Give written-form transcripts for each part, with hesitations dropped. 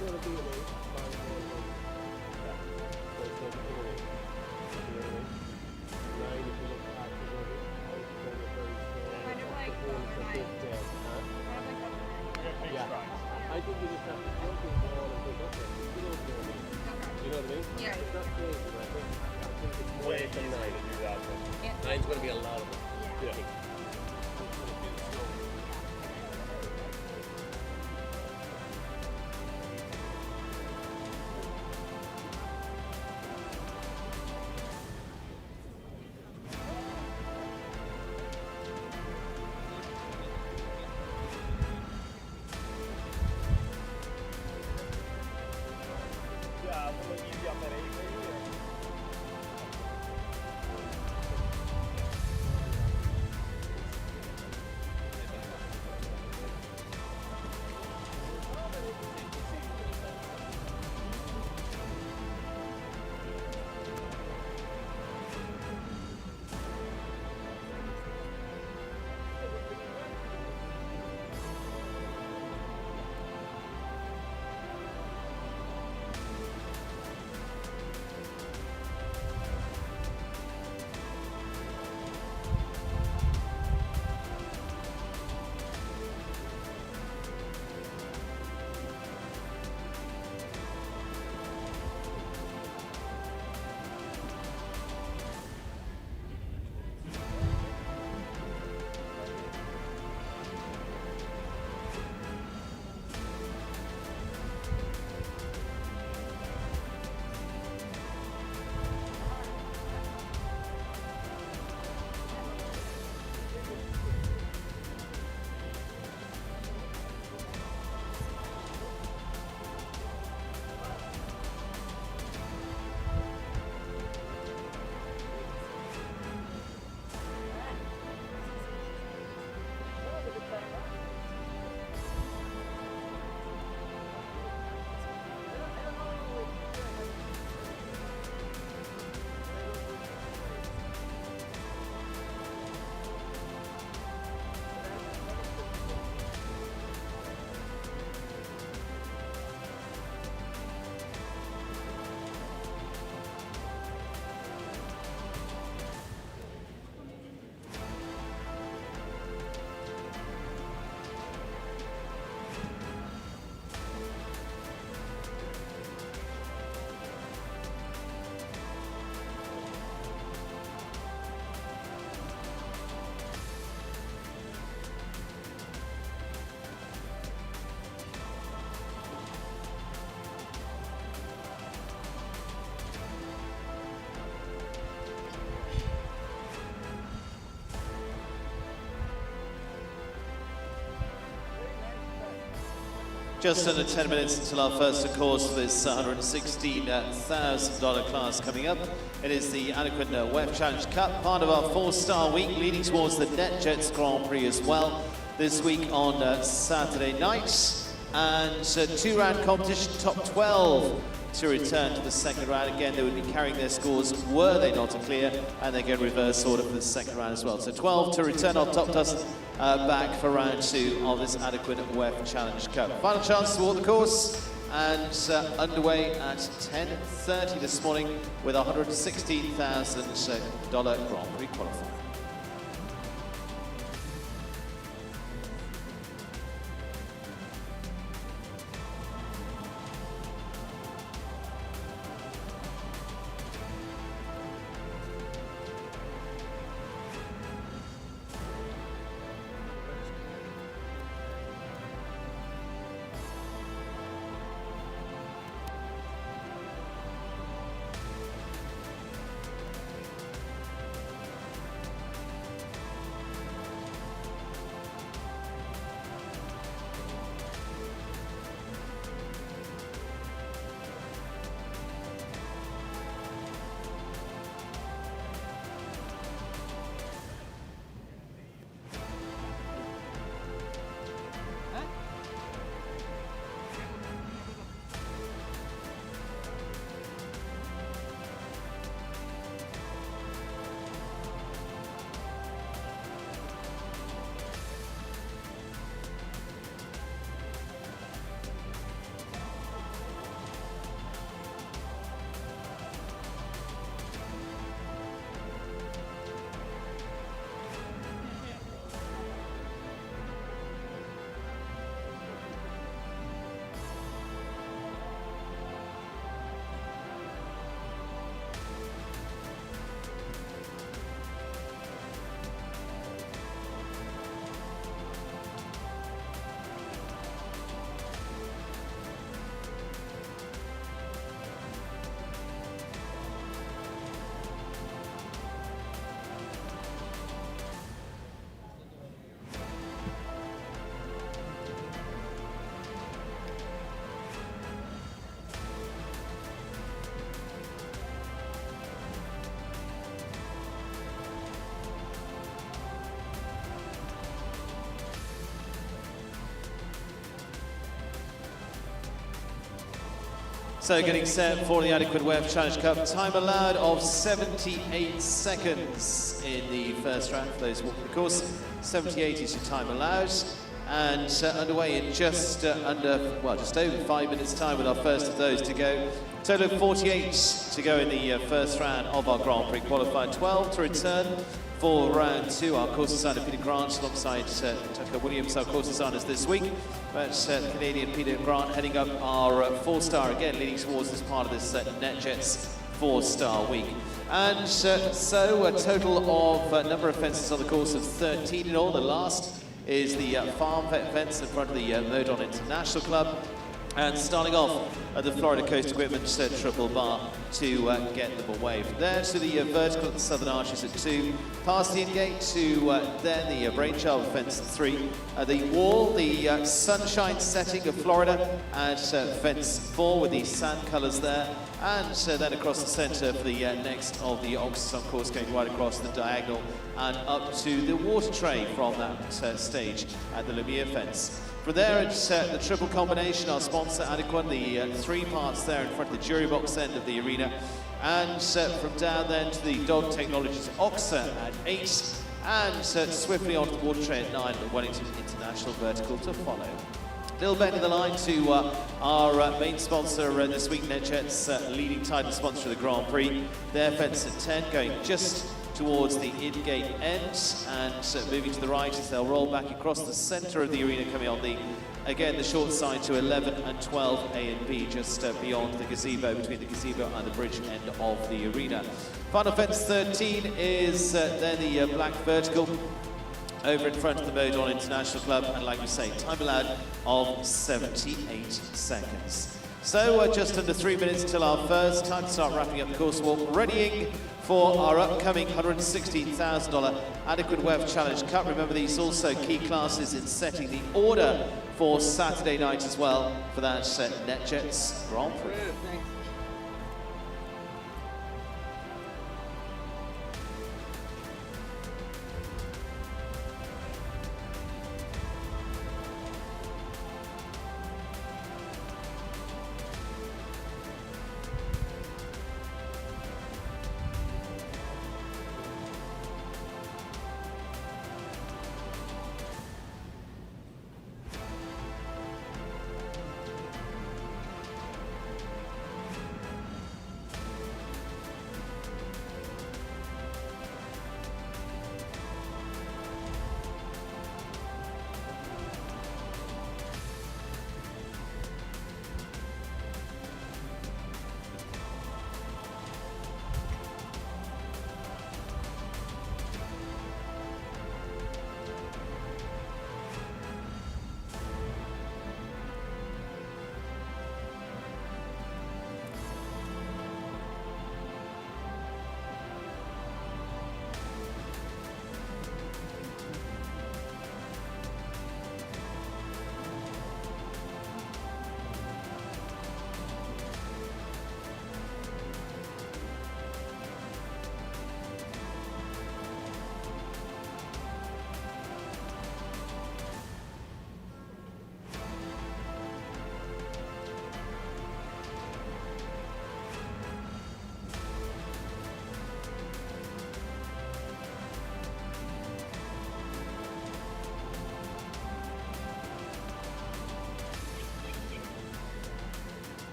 going to be an 8, 5 more than that. So it's going to be an 8. You know what I mean? 9 if you look after the other, out then a very strong. Kind of like the whole is a bit dead. Huh? Kind of like overnight. Yeah. I think you just have to plug in all of this up there. You know what I mean? You know what I mean? Yeah. It's not crazy, but I think it's more Way than easier 9. to do that. Yeah. 9's going to be a lot of it. Yeah. Yeah. Yeah, we'll give you up at 8 maybe. Just under 10 minutes until our first of course for this $116,000 class coming up. It is the Adequan WEF Challenge Cup, part of our 4-star week, leading towards the NetJets Grand Prix as well this week on Saturday night. And two-round competition, top 12 to return to the second round. Again, they would be carrying their scores were they not to clear, and they get reverse order for the second round as well. So 12 to return our top dust back for round 2 of this Adequan WEF Challenge Cup. Final chance to walk the course, and underway at 10:30 this morning with a $116,000 Grand Prix qualifier. So getting set for the Adequan WEF Challenge Cup. Time allowed of 78 seconds in the first round for those walking the course. 78 is your time allowed. And underway in just over 5 minutes time with our first of those to go. Total of 48 to go in the first round of our Grand Prix qualifier. 12 to return for round 2. Our course designer Peter Grant alongside Tucker Williams, our course designers this week. But the Canadian Peter Grant heading up our 4-star again, leading towards this part of this NetJets 4-star week. And so a total of number of fences on the course of 13 in all. The last is the farm fence in front of the Modon International Club. And starting off at the Florida Coast Equipment triple bar to get them away. From there to the vertical at the Southern Arches at 2, past the in-gate to then the brainchild fence at 3. The wall, the sunshine setting of Florida at fence 4 with the sand colours there. And then across the centre for the next of the Oxford course, going right across the diagonal and up to the water tray from that stage at the Lumiere fence. From there, it's the triple combination, our sponsor Adequan, the 3 parts there in front of the jury box end of the arena. And from down then to the Dog Technologies Oxa at 8, and swiftly onto the water tray at 9, the Wellington International Vertical to follow. Little bend in the line to our main sponsor this week, NetJets, leading title sponsor of the Grand Prix. Their fence at 10, going just towards the in-gate end, and moving to the right as they'll roll back across the centre of the arena, coming on the, again, the short side to 11 and 12 A and B, just beyond the gazebo, between the gazebo and the bridge end of the arena. Final fence 13 is then the black vertical over in front of the Modon International Club, and like we say, time allowed of 78 seconds. So just under 3 minutes till our first, time to start wrapping up the course walk, readying for our upcoming $116,000 Adequan WEF Challenge Cup. Remember, these also key classes in setting the order for Saturday night as well for that NetJets Grand Prix.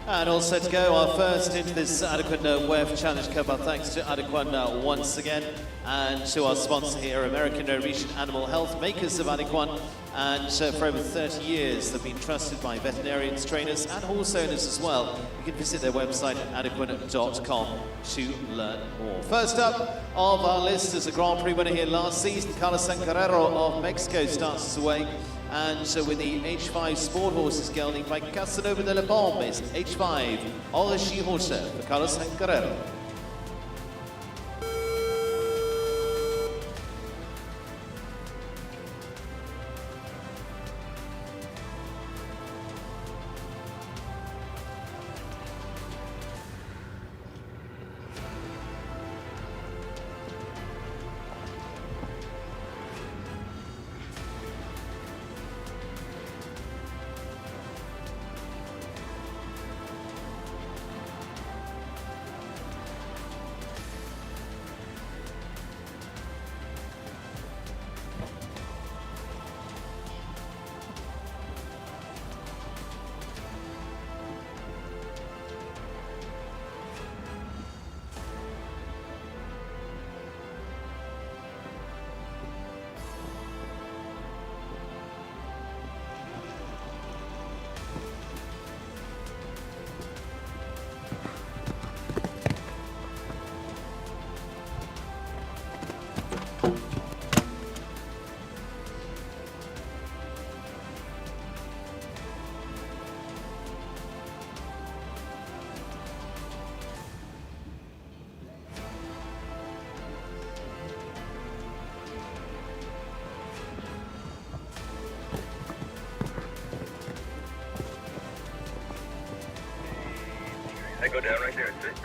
And all set to go, our first into this Adequan WEF Challenge Cup. Our thanks to Adequan once again, and to our sponsor here, American Norwegian Animal Health, makers of Adequan. And for over 30 years, they've been trusted by veterinarians, trainers, and horse owners as well. You can visit their website at adequan.com to learn more. First up of our list is a Grand Prix winner here last season, Carlos Carrero of Mexico starts us away. And with the H5 Sport horses gelding by Casanova de la Palme, is H5 Origi Horse for Carlos Carrero. I go down right there at 6.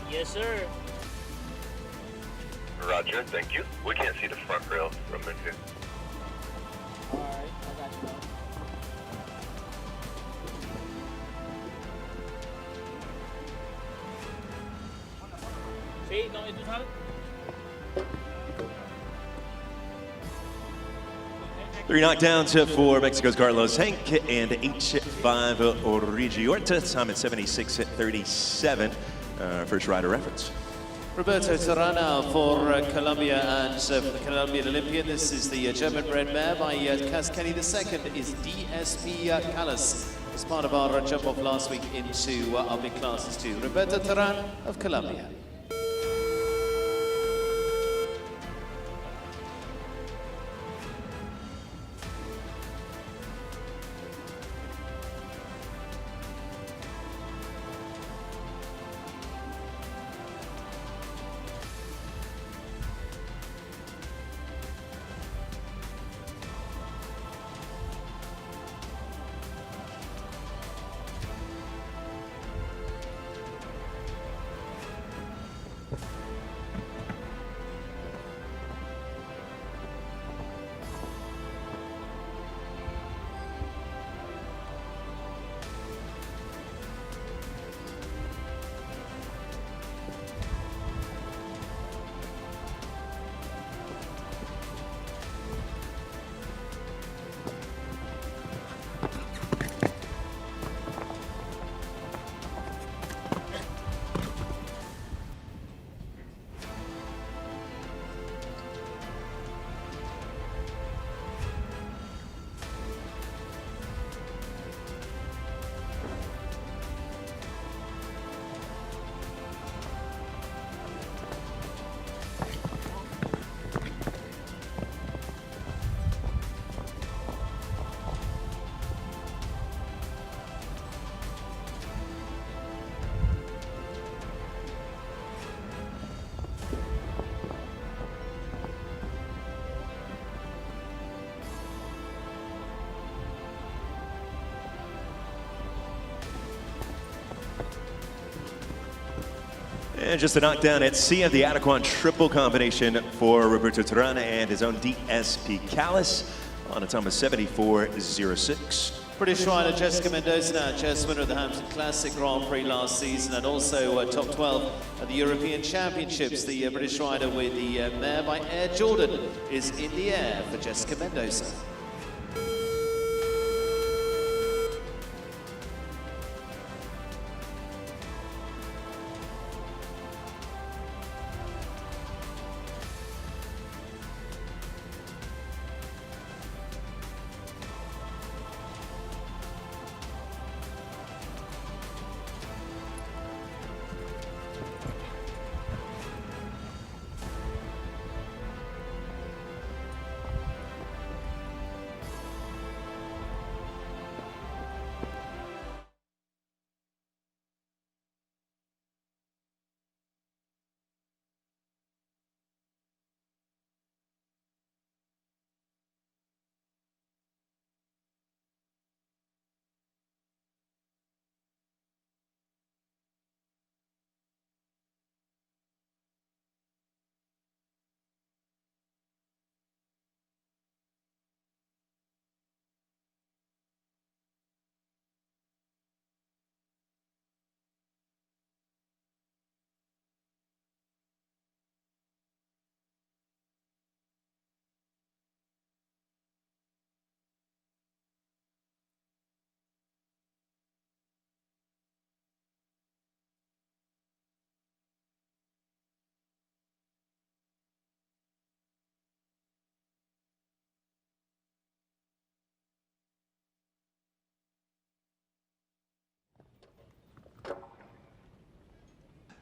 Yes, sir. Roger, thank you. We can't see the front rail from in here. Alright, I got you now. Sí, no, ¿y tú sabes? 3 knockdowns for Mexico's Carlos Hank and H5 Origi Horta. Time at 76:37. First rider reference. Roberto Tirana for Colombia, and for the Colombian Olympian, this is the German-bred mare by Cascani. The second is DSP Callas, as part of our jump-off last week into our big classes too. Roberto Tirana of Colombia. And just a knockdown at C of the Adequan triple combination for Roberto Tirana and his own DSP Callas on a time of 74:06. British rider Jessica Mendoza, now chess winner of the Hampton Classic Grand Prix last season, and also top 12 at the European Championships. The British rider with the mare by Air Jordan is in the air for Jessica Mendoza.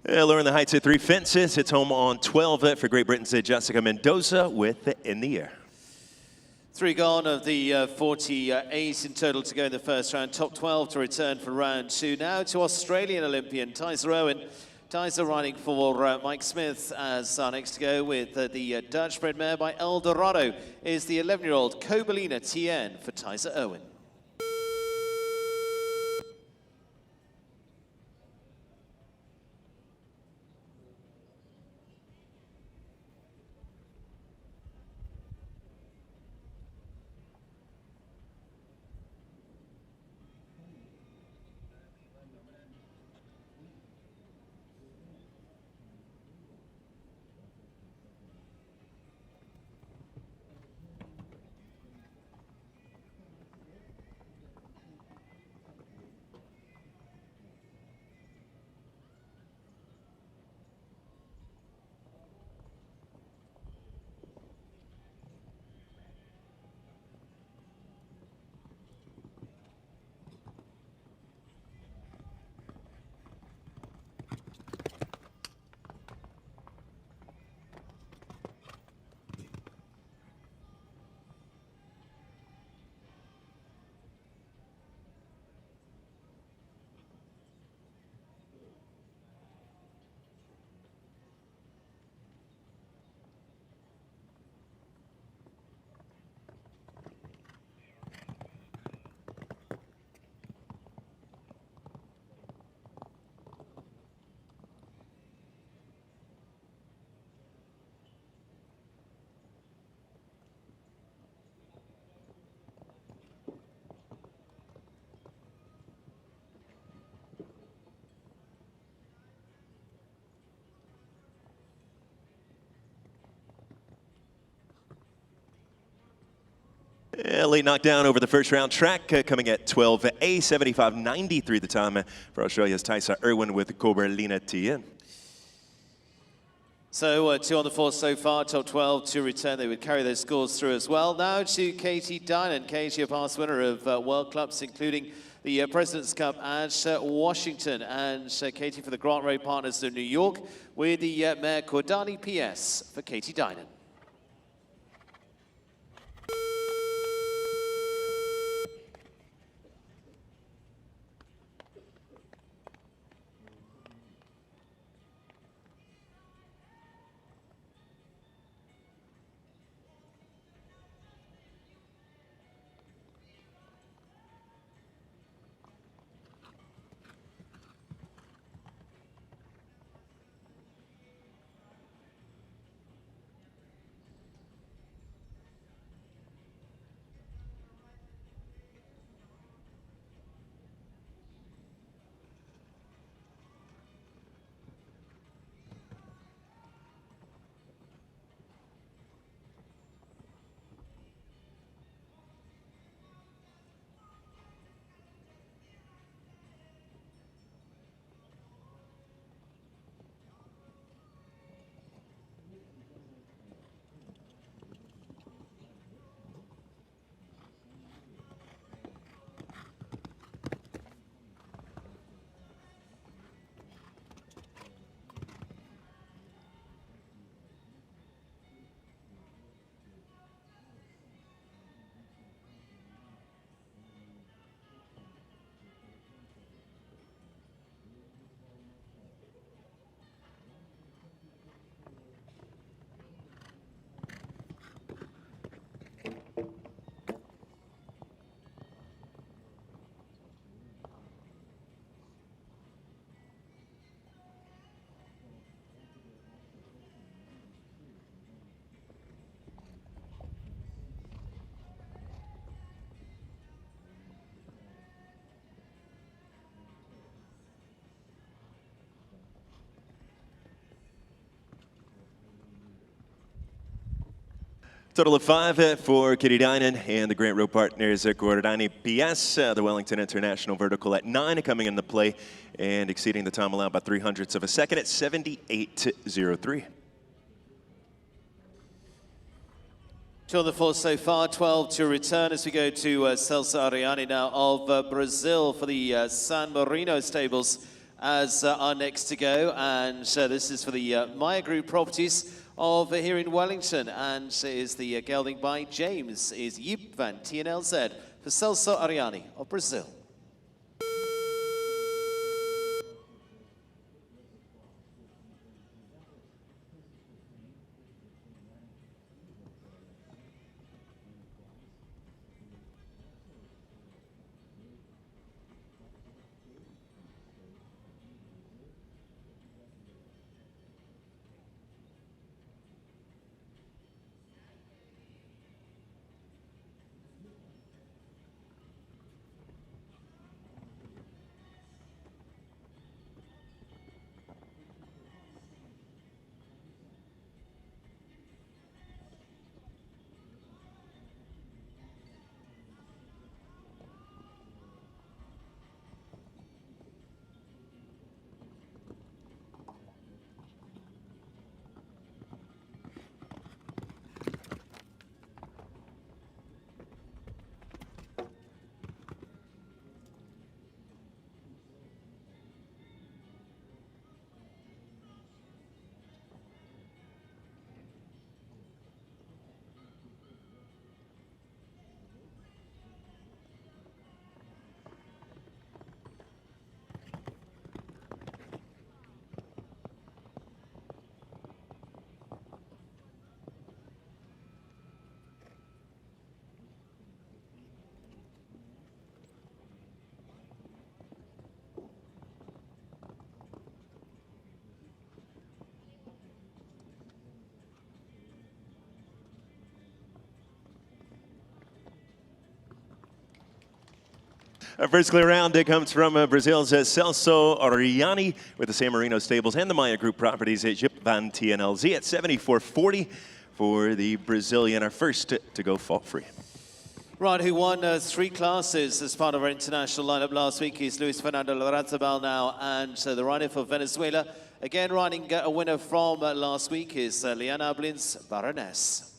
Lowering the heights at 3 fences. It's home on 12 for Great Britain's Jessica Mendoza with In the Air. 3 gone of the 48 in total to go in the first round. Top 12 to return for round 2. Now to Australian Olympian Tyser Owen. Tyser riding for Mike Smith as our next to go with the Dutch-bred mare by Eldorado is the 11-year-old Kobalina TN for Tyser Owen. Late knockdown over the first round track, coming at 12A, 75.93 the time for Australia's Tyser Irwin with Kobalina TN. So 2 on the 4 so far, top 12 to return. They would carry those scores through as well. Now to Katie Dinan. Katie, a past winner of World Clubs, including the President's Cup at Washington. And Katie for the Grant Ray Partners of New York with the mare Cordani PS for Katie Dinan. Total of 5 for Katie Dinan and the Grant Rowe Partners Cordani PS. The Wellington International vertical at 9 coming into play and exceeding the time allowed by 0.03 of a second at 78.03. 2 on the 4 so far, 12 to return as we go to Celso Ariani now of Brazil for the San Marino stables as our next to go. And this is for the Maya Group properties of here in Wellington. And is the gelding by James is Yip van TNLZ for Celso Ariani of Brazil. Our first clear round comes from Brazil's Celso Ariani with the San Marino Stables and the Maya Group properties at Yip van TNLZ at 74.40 for the Brazilian, our first to go fault-free. Right, who won 3 classes as part of our international lineup last week is Luis Fernando Larrazabal now, and the rider for Venezuela, again riding a winner from last week is Liana Ablin's Baroness.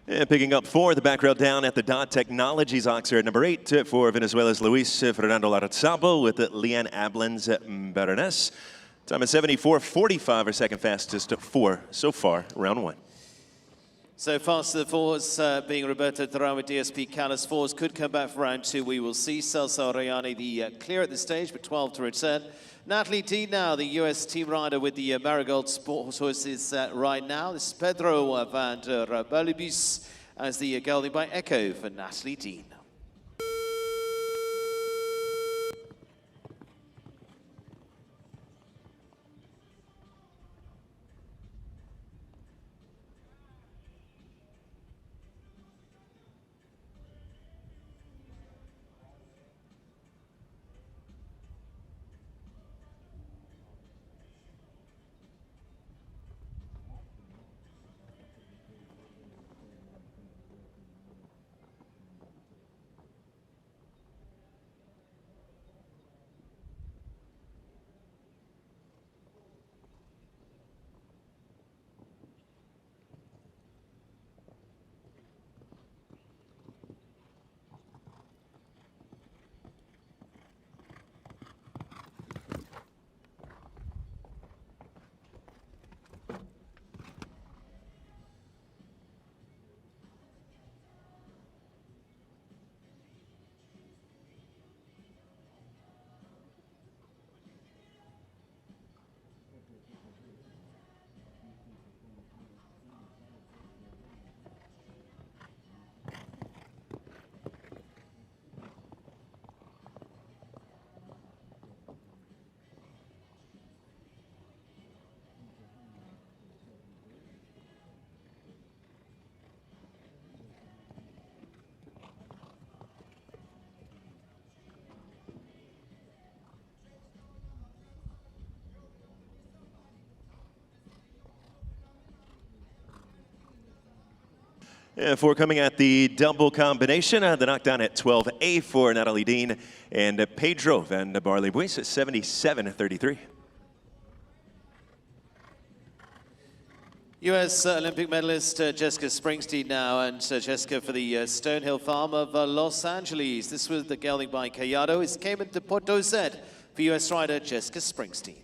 And picking up 4, the back row down at the Dot Technologies Oxer at number 8 for Venezuela's Luis Fernando Larrazabal with Leanne Ablin's Baroness. Time is 74.45, our second fastest 4 so far, round 1. So fast the 4s being Roberto Terran with DSP Callis. 4s could come back for round 2. We will see Celso Ariani the clear at this stage, but 12 to return. Natalie Dean now, the US team rider with the Marigold Sports horses right now. This is Pedro van der Balibus as the gelding by Echo for Natalie Dean. For coming at the double combination, the knockdown at 12A for Natalie Dean and Pedro Van Barley-Buis at 77-33. US Olympic medalist Jessica Springsteen now, and Jessica for the Stonehill Farm of Los Angeles. This was the gelding by Callado. It came into Porto Z for US rider Jessica Springsteen.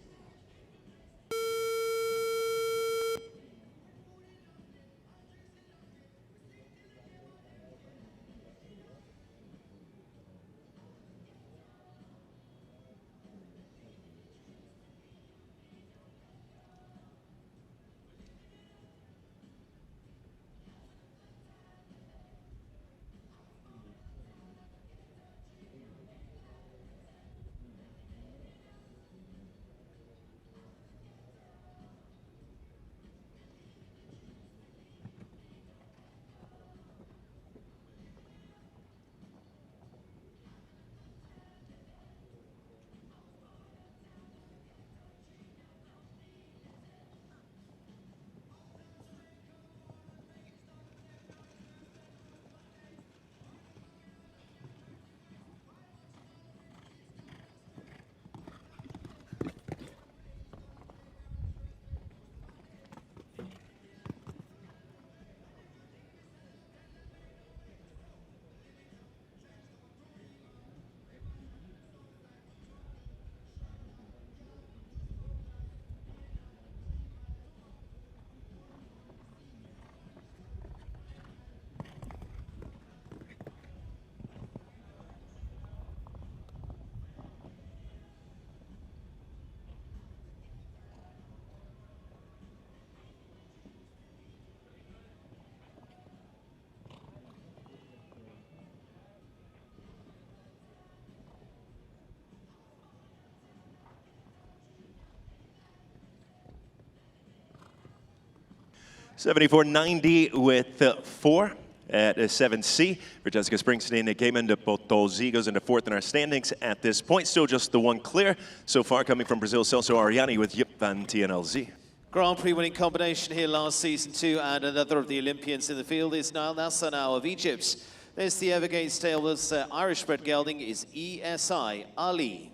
$74.90 with 4 at 7C for Jessica Springsteen. Cayman de Potosí goes into 4th in our standings at this point. Still just the one clear so far, coming from Brazil, Celso Ariani with Yip van TNLZ. Grand Prix winning combination here last season too, and another of the Olympians in the field is Nail Nasser now of Egypt. There's the Evergate Stables Irish-bred gelding is ESI Ali.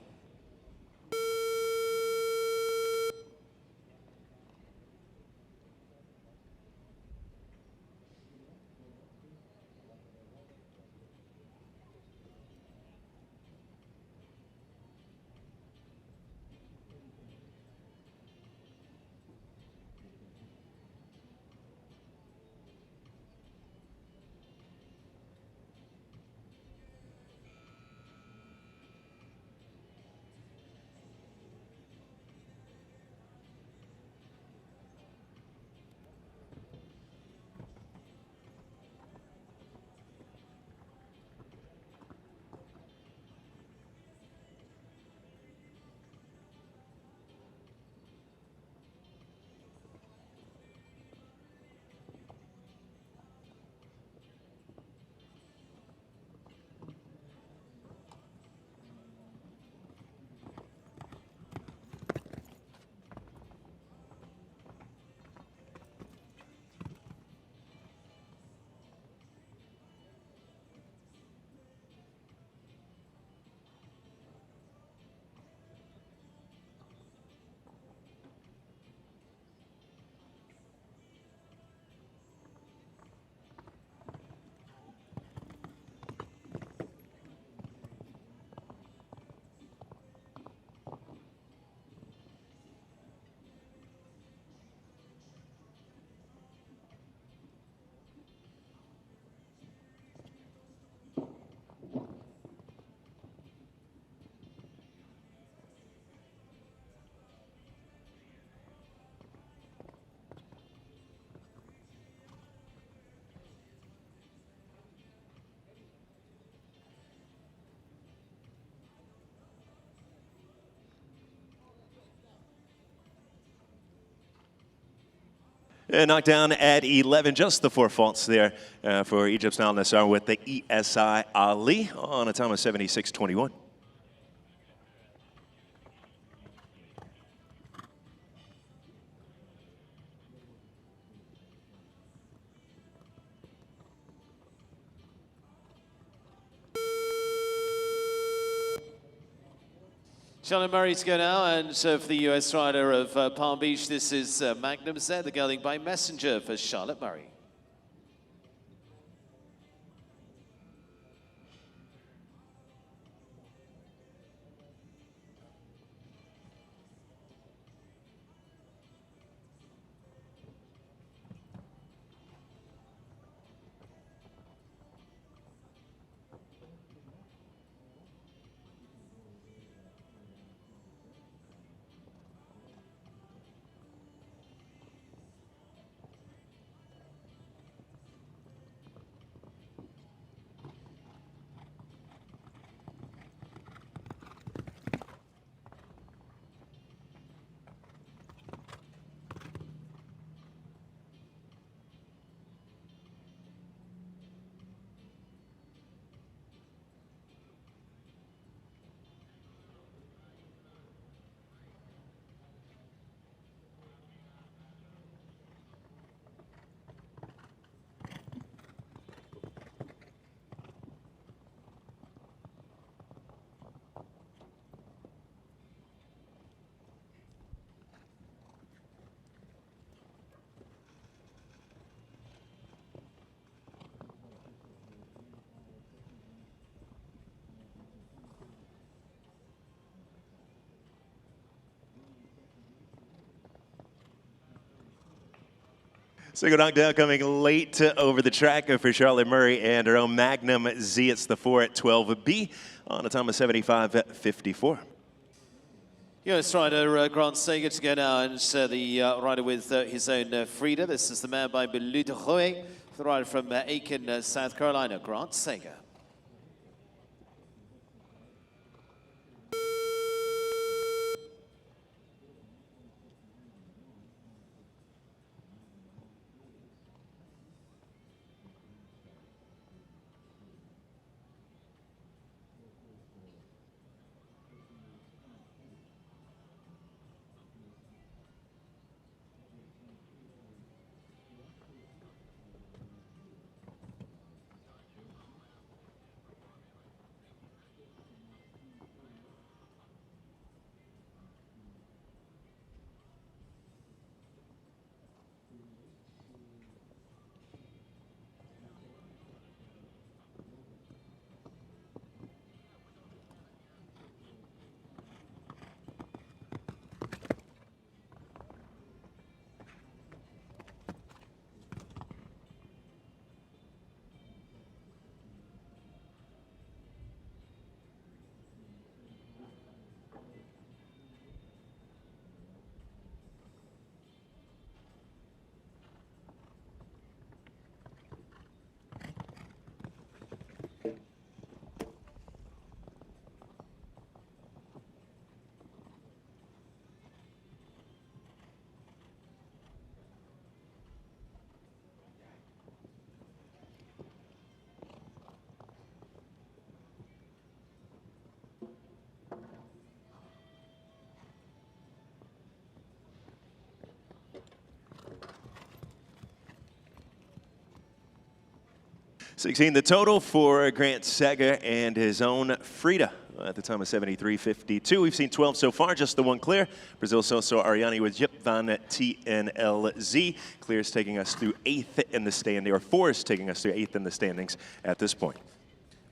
Knocked down at 11, just the 4 faults there for Egypt's Nail Nasser with the ESI Ali on a time of 76.21. Charlotte Murray to go now, and for the US rider of Palm Beach, this is Magnum Z, the gelding by Messenger for Charlotte Murray. Single knockdown coming late over the track for Charlotte Murray and her own Magnum Z. It's the 4 at 12B on a time of 75.54. US rider Grant Sager to go now, and the rider with his own Frida. This is the man by Belude, the rider from Aiken, South Carolina, Grant Sager. $16 the total for Grant Sager and his own Frida at the time of 73.52. We've seen 12 so far, just the one clear. Brazil Soso Ariane with Yip Van TNLZ. Clear is taking us through 8th in the standing, or 4 is taking us through 8th in the standings at this point.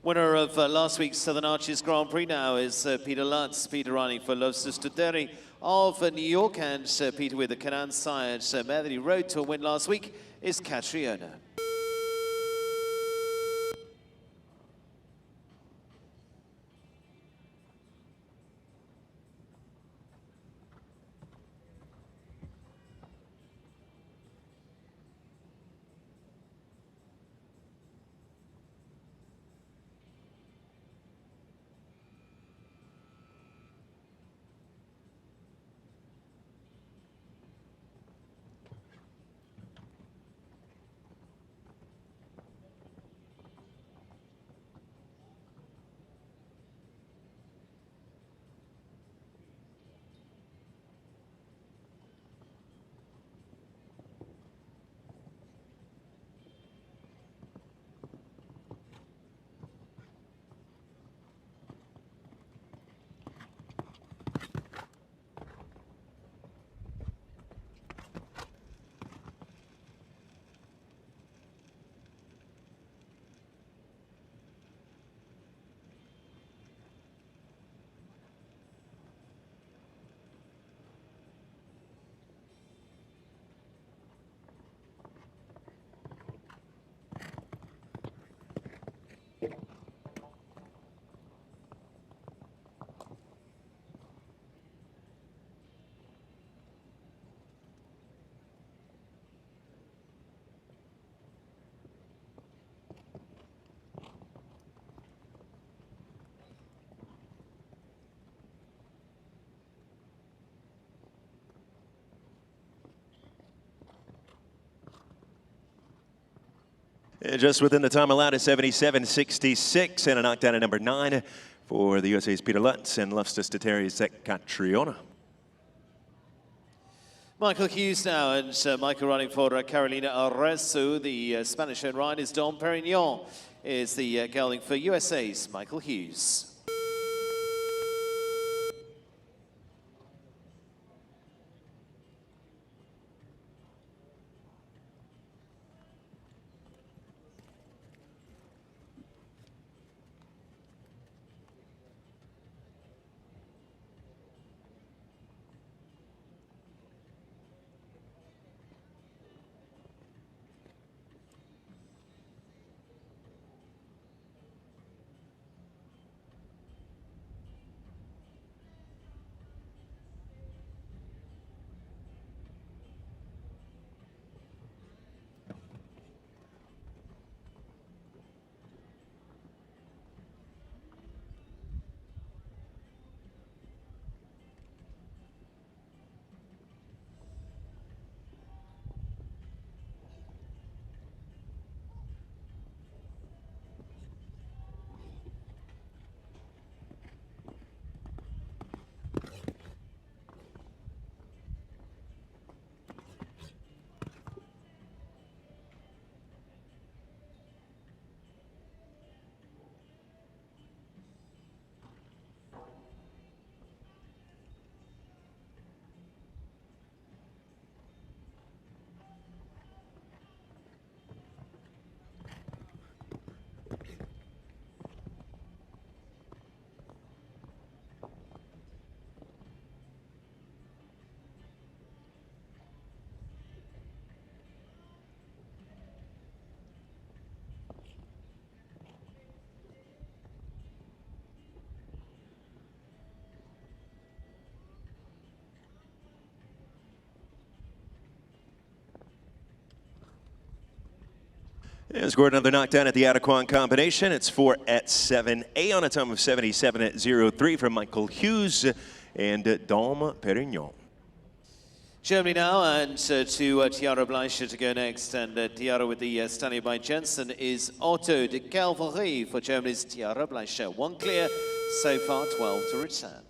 Winner of last week's Southern Arches Grand Prix now is Peter Lutz. Peter running for Los Studeri of New York, and Peter with the Canaan Science mare that he rode to a win last week is Catriona. Just within the time allowed at 77.66 and a knockdown at number 9 for the USA's Peter Lutz and Loftus Teteri's Catriona. Michael Hughes now, and Michael running for Carolina Arresu. The Spanish owned ride is Dom Perignon, is the gelding for USA's Michael Hughes. And scored another knockdown at the Adequan combination. It's 4 at 7A on a time of 77 at 03 from Michael Hughes and Dom Perignon. Germany now, and to Tiara Bleicher to go next. And Tiara with the stallion by Jensen is Otto de Calvary for Germany's Tiara Bleicher. 1 clear, so far 12 to return.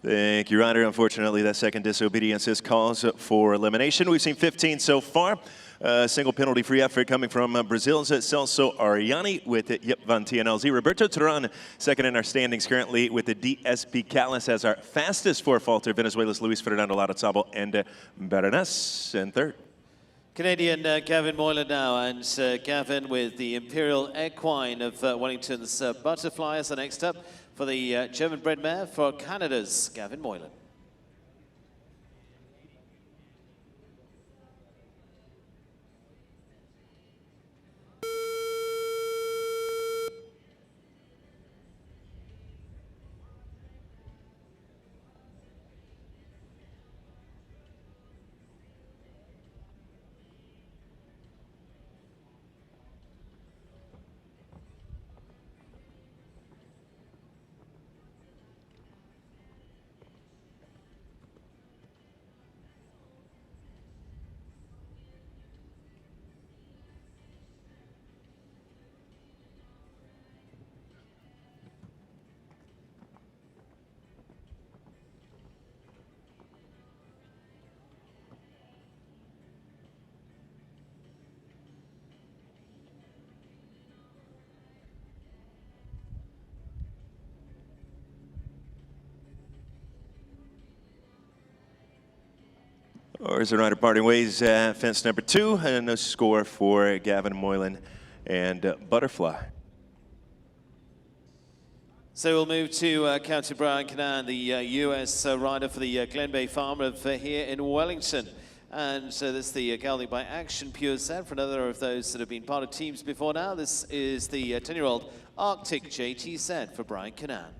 Thank you, Ryder. Unfortunately, that second disobedience is cause for elimination. We've seen 15 so far. Single penalty-free effort coming from Brazil's Celso Ariani with Yip van TNLZ. Roberto Turan, second in our standings currently with the DSP Callis as our fastest for Falter. Venezuela's Luis Fernando Larrazabal and Baranas in third. Canadian Gavin Moylan now, and Gavin with the Imperial Equine of Wellington's Butterfly as the next up for the German-bred mare for Canada's Gavin Moylan. Oars and rider parting ways at fence number 2, and no score for Gavin Moylan and Butterfly. So we'll move to County Brian Canaan, the US rider for the Glen Bay Farm of here in Wellington. And so this is the gelding by Action Pure set for another of those that have been part of teams before now. This is the 10-year-old Arctic JT set for Brian Canaan.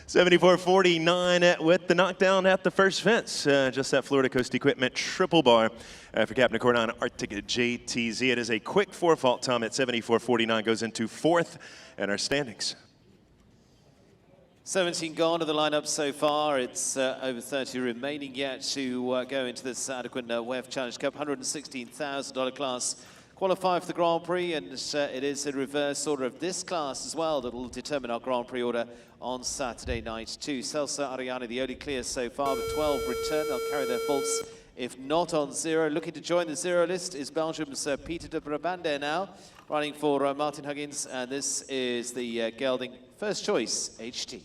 $74.49 with the knockdown at the first fence. Just that Florida Coast Equipment triple bar for Captain Cordon Arctic JTZ. It is a quick 4-fault time at 74.49, goes into 4th in our standings. 17 gone to the lineup so far. It's over 30 remaining yet to go into this Adequan WEF Challenge Cup, $116,000 class. Qualify for the Grand Prix, and it is in reverse order of this class as well that will determine our Grand Prix order on Saturday night too. Celso Ariani, the only clear so far, but 12 return. They'll carry their faults if not on 0. Looking to join the 0 list is Belgium's Peter de Brabander now, running for Martin Huggins, and this is the gelding first choice HT.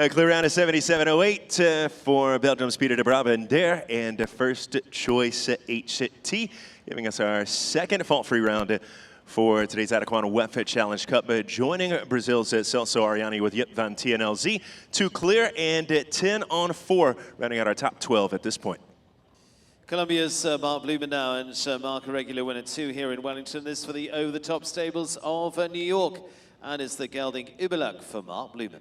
Clear round of 77.08 for Belgium's Peter de Brabander and first choice HT, giving us our second fault-free round for today's Adequan WEF Challenge Cup. Joining Brazil's Celso Ariani with Yip van TNLZ, 2 clear and 10 on 4, rounding out our top 12 at this point. Colombia's Mark Blumen now, and Mark a regular winner too here in Wellington. This for the over-the-top stables of New York, and it's the gelding Uberluck for Mark Blumen.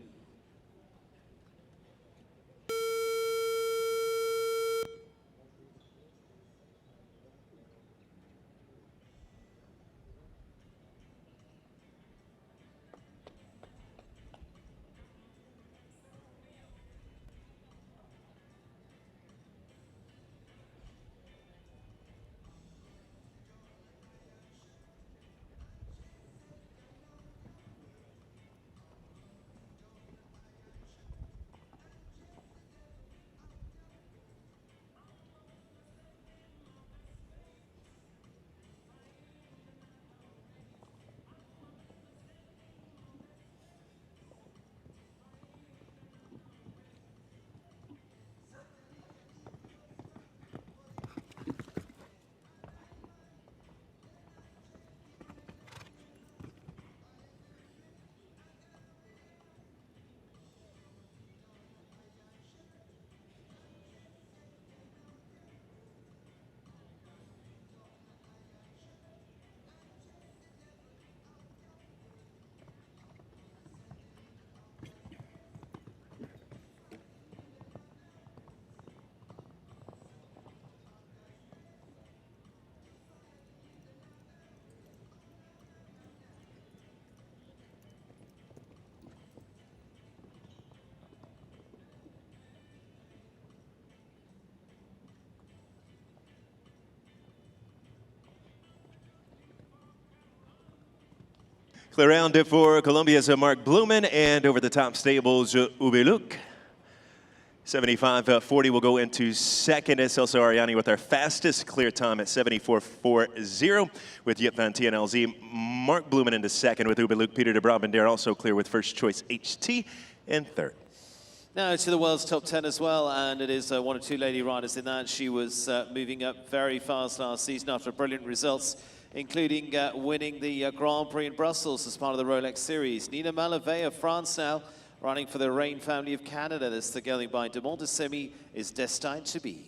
Clear round for Colombia's Mark Blumen, and over the top stables, Uberluck. 75.40 will go into second. It's also Ariani with our fastest clear time at 74.40 with Yip Van T and LZ. Mark Blumen into second with Uberluck. Peter de Brabander also clear with first choice HT in third. Now to the world's top 10 as well, and it is one or two lady riders in that. She was moving up very fast last season after brilliant results, including winning the Grand Prix in Brussels as part of the Rolex Series. Nina Malavé of France now, running for the Rain family of Canada. This is the gelding by de Montesemi, is destined to be.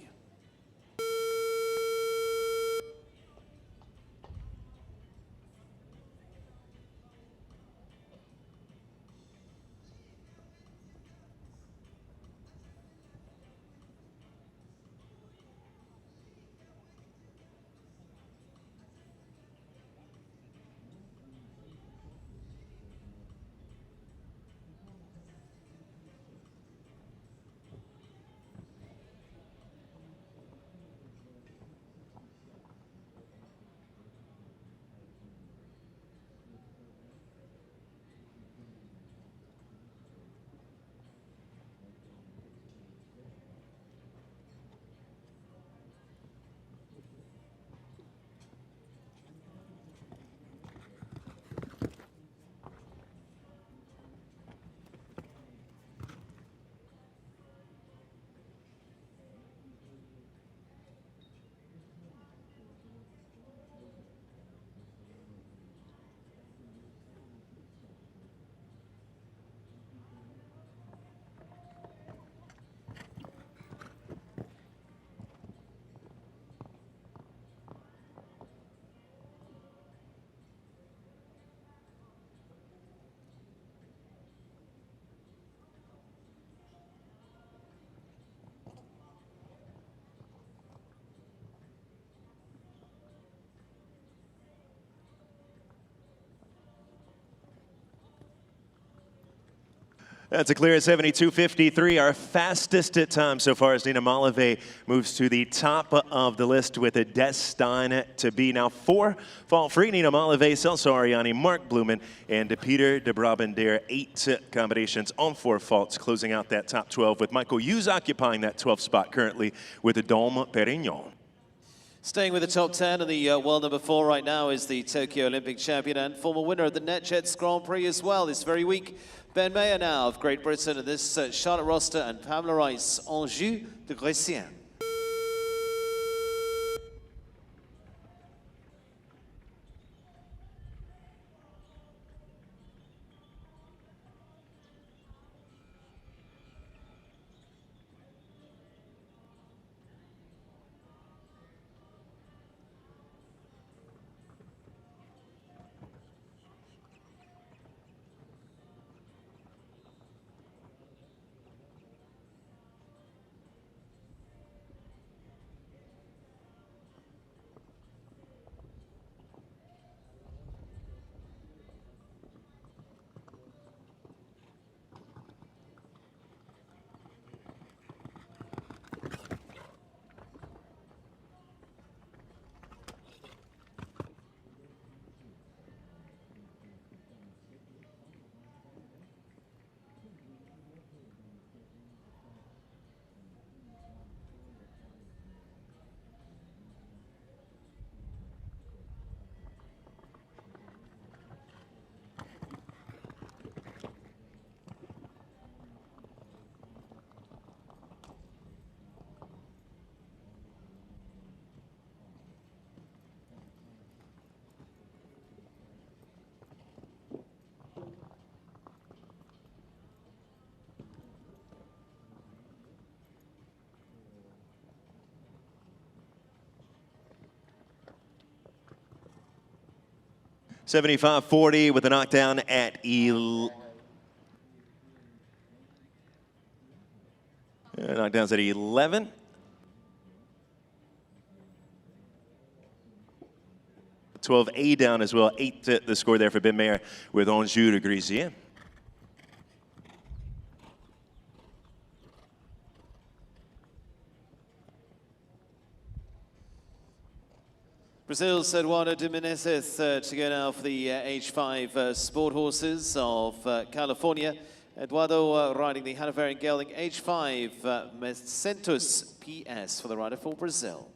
That's a clear 72.53, our fastest time so far as Nina Malavé moves to the top of the list with a destined to be. Now 4 fault-free, Nina Malavé, Celso Ariani, Mark Blumen, and Peter de Brabander. 8 combinations on 4 faults, closing out that top 12 with Michael Hughes occupying that 12th spot currently with the Dom Perignon. Staying with the top 10, and the world number 4 right now is the Tokyo Olympic champion and former winner of the NetJets Grand Prix as well this very week. Ben Mayer now of Great Britain, and this Charlotte Roster and Pamela Rice, Anjou de Grécien. 75-40 with a knockdown at knockdowns at 11. A down as well. 8 the score there for Ben Mayer with Anjou de Grisier. Brazil's Eduardo de Menezes to go now for the H5 Sport Horses of California. Eduardo riding the Hanoverian Gelding H5 Mecentus PS for the rider for Brazil.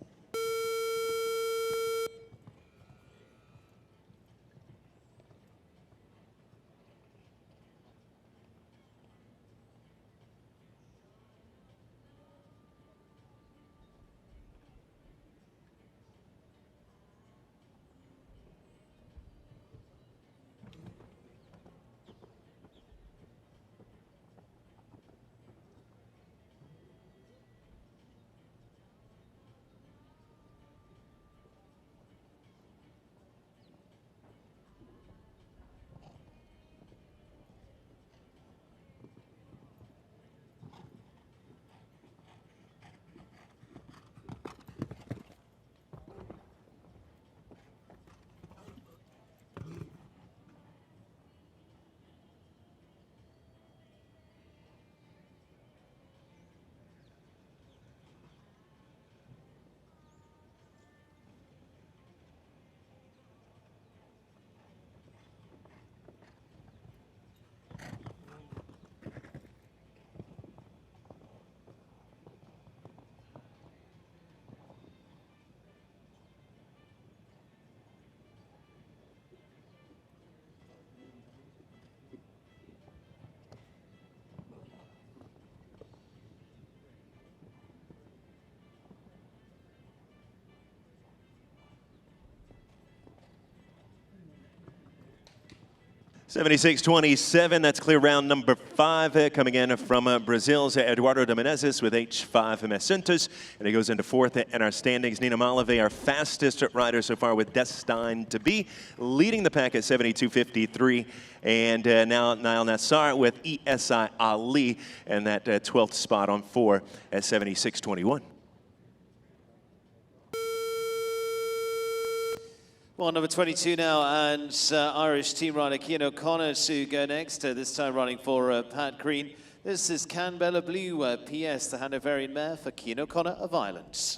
$76.27, that's clear round number 5 coming in from Brazil's Eduardo de Menezes with H5 Mecentus, and he goes into 4th in our standings. Nina Malave, our fastest rider so far with Destined to Be, leading the pack at 72.53, and now Niall Nassar with ESI Ali, and that 12th spot on 4 at 76.21. Well, number 22 now, and Irish team rider Cian O'Connor to go next, this time running for Pat Green. This is Canbella Blue, PS, the Hanoverian mare for Cian O'Connor of Ireland.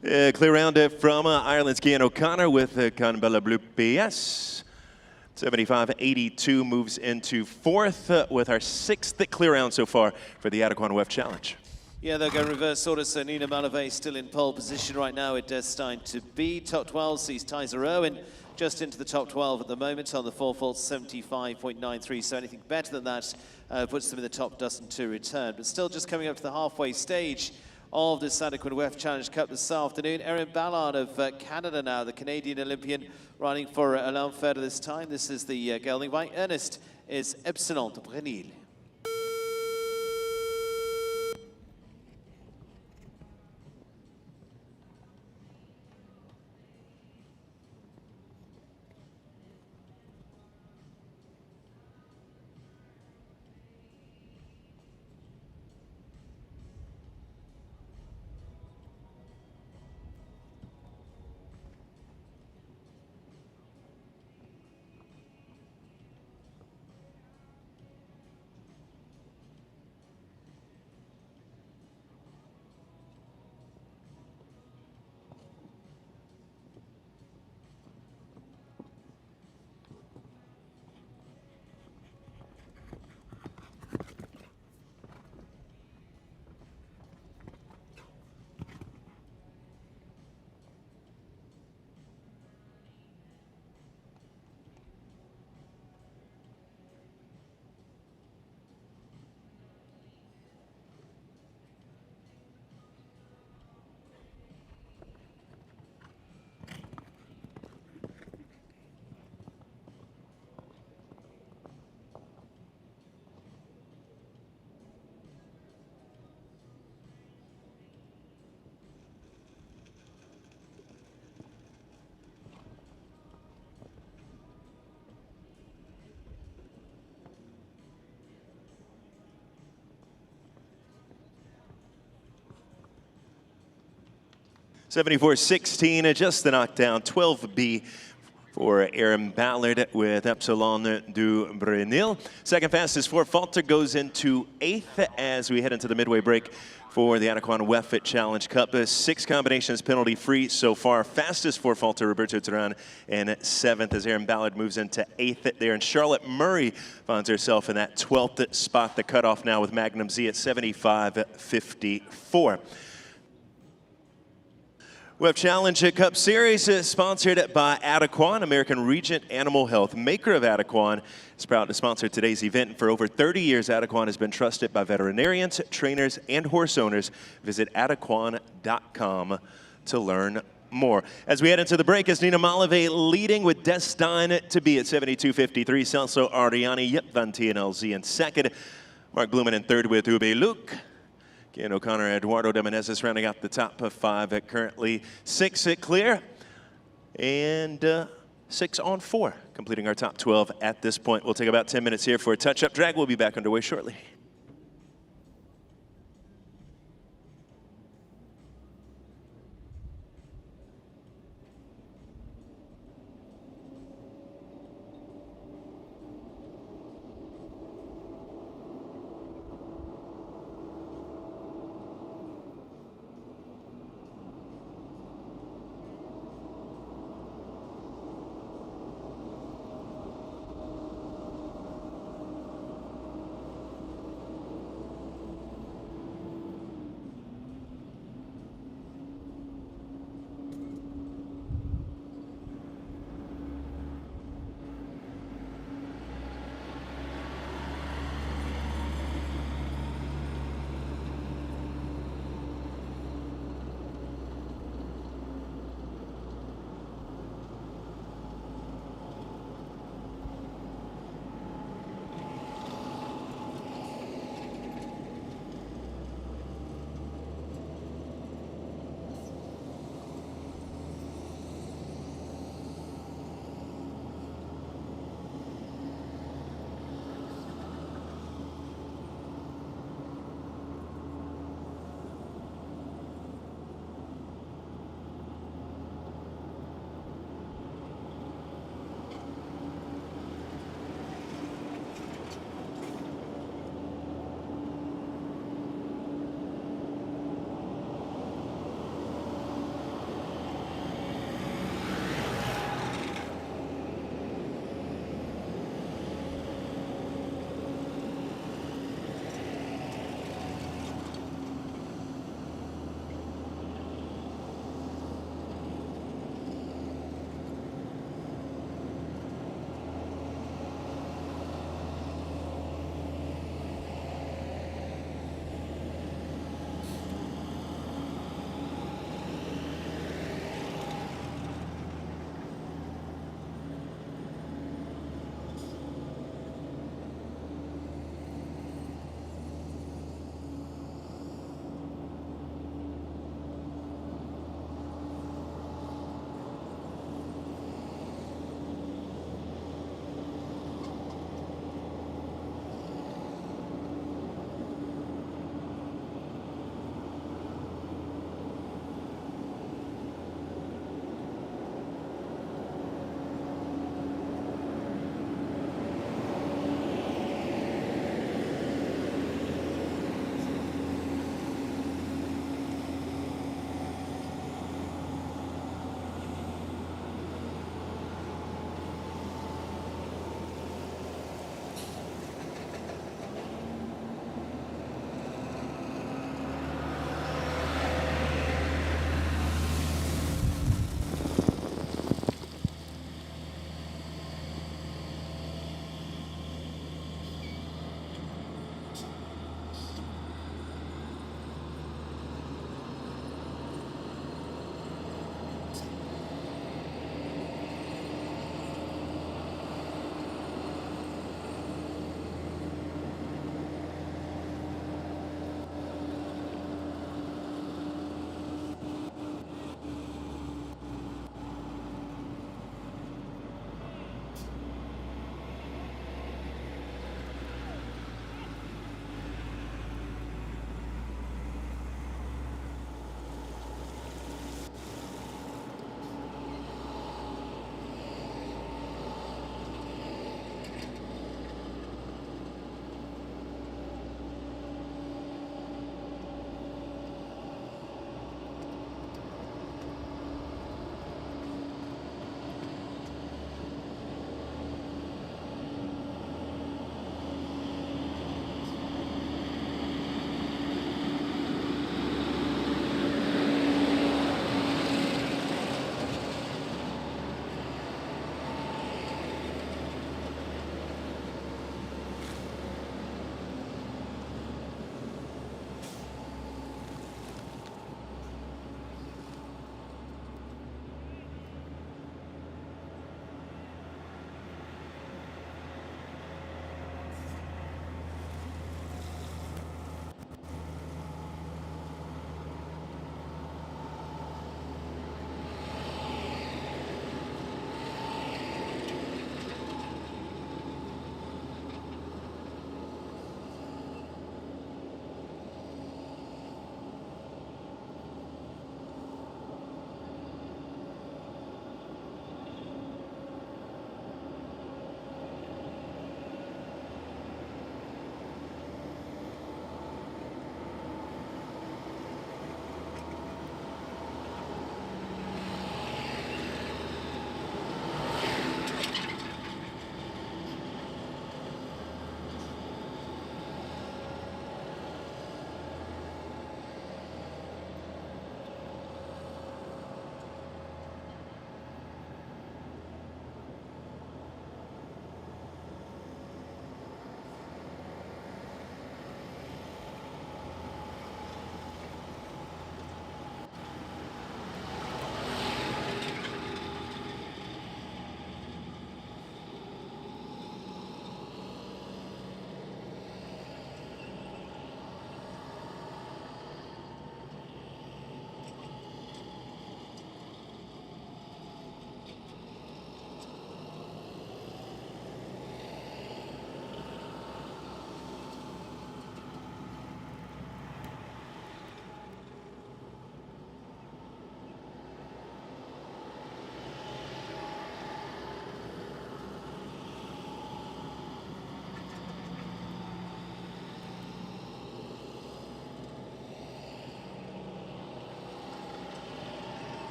Clear round from Ireland's Cian O'Connor with Canbella Blue PS. 75.82 moves into 4th with our 6th clear round so far for the Adequan WEF Challenge. Yeah, they'll go reverse order, so Nina Malave still in pole position right now. It Destined to Be. Top 12 sees Tyser Owen just into the top 12 at the moment on the 4 faults, 75.93. So anything better than that puts them in the top dozen to return. But still just coming up to the halfway stage of this Adequan WEF Challenge Cup this afternoon. Erin Ballard of Canada now, the Canadian Olympian, riding for Alain Feder this time. This is the gelding by Ernest is Epsilon de Brenil. $74.16, just the knockdown. 12B for Erin Ballard with Epsilon du Brenil. Second fastest for Falter goes into 8th as we head into the midway break for the Adequan WEF Challenge Cup. 6 combinations penalty-free so far. Fastest for Falter, Roberto Turan, in 7th as Erin Ballard moves into 8th there. And Charlotte Murray finds herself in that 12th spot. The cutoff now with Magnum Z at 75.54. WEF Challenge Cup Series is sponsored by Adequan, American Regent Animal Health, maker of Adequan. Is proud to sponsor today's event. For over 30 years, Adequan has been trusted by veterinarians, trainers, and horse owners. Visit adequan.com to learn more. As we head into the break, is Nina Malave leading with Destined to Be at 72.53. Celso Ariani, Yep Vanti and LZ in second. Mark Blumen in third with Ube Luke. Ian O'Connor, Eduardo de Menezes rounding out the top of 5 at currently 6 clear. And 6 on 4, completing our top 12 at this point. We'll take about 10 minutes here for a touch-up drag. We'll be back underway shortly.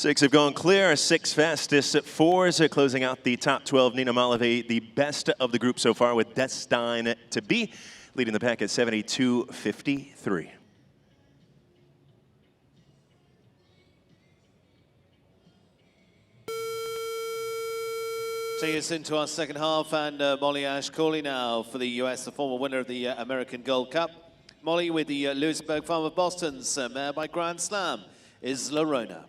6 have gone clear, 6 fastest, 4s are closing out the top 12. Nina Malave, the best of the group so far with Destined to Be, leading the pack at 72.53. Take us into our second half, and Molly Ashcawley now for the US, the former winner of the American Gold Cup. Molly with the Lewisburg Farm of Boston's mare by Grand Slam is Lorona.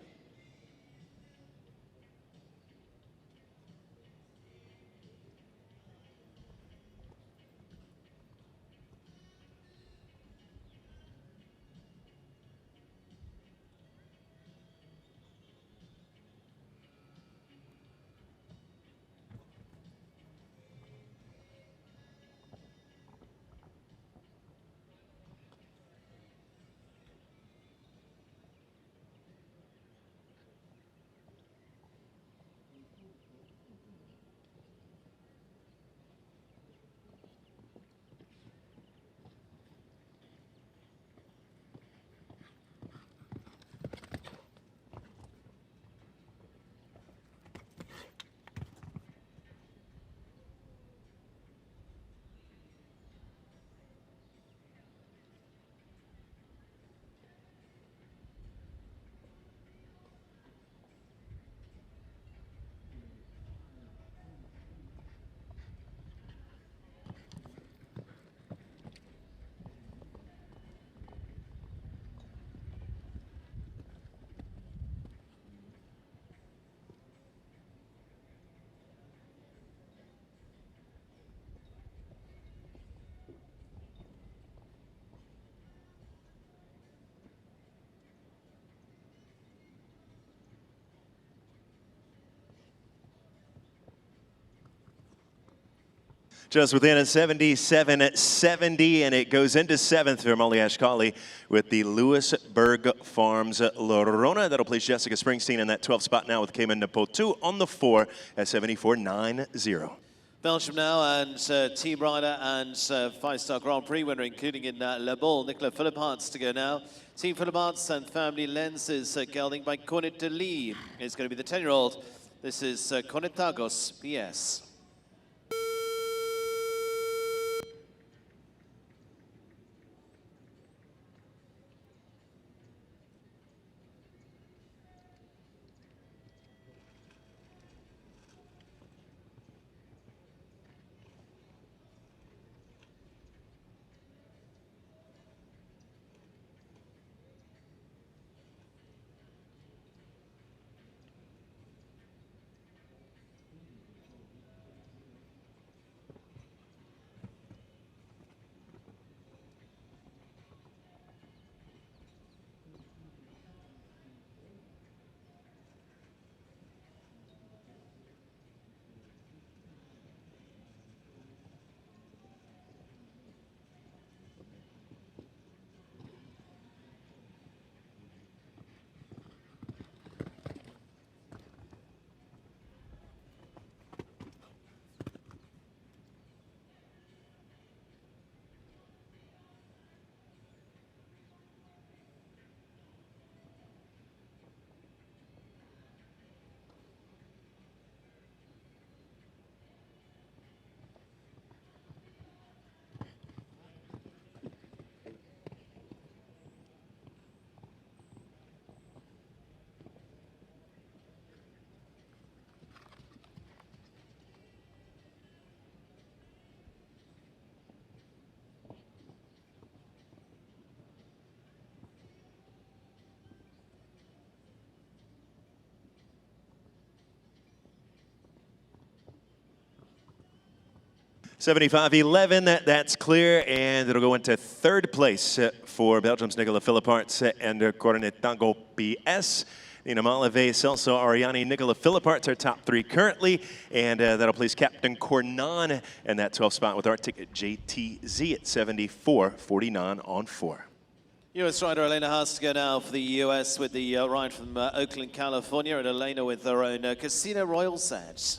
Just within a 77.70, and it goes into 7th for Molly Ashcawley with the Lewisburg Farms Lorona. That'll place Jessica Springsteen in that 12th spot now with Cayman Napotu on the 4 at 74.90. Belgium now, and Team Rider and 5-star Grand Prix winner, including in Le Ball, Nicola Philipparts to go now. Team Philipparts and Family Lenses gelding by Cornet de Lee is going to be the 10-year-old. This is Conetagos PS. $75.11, that's clear, and it'll go into 3rd place for Belgium's Nicola Philipparts and Cornetago PS. Nina Malave, Celso Ariani, Nicola Philipparts are top 3 currently, and that'll place Captain Cornan in that 12th spot with Arctic JTZ at 74.49 on 4. US rider Elena Haas to go now for the US with the ride from Oakland, California, and Elena with their own Casino Royal set.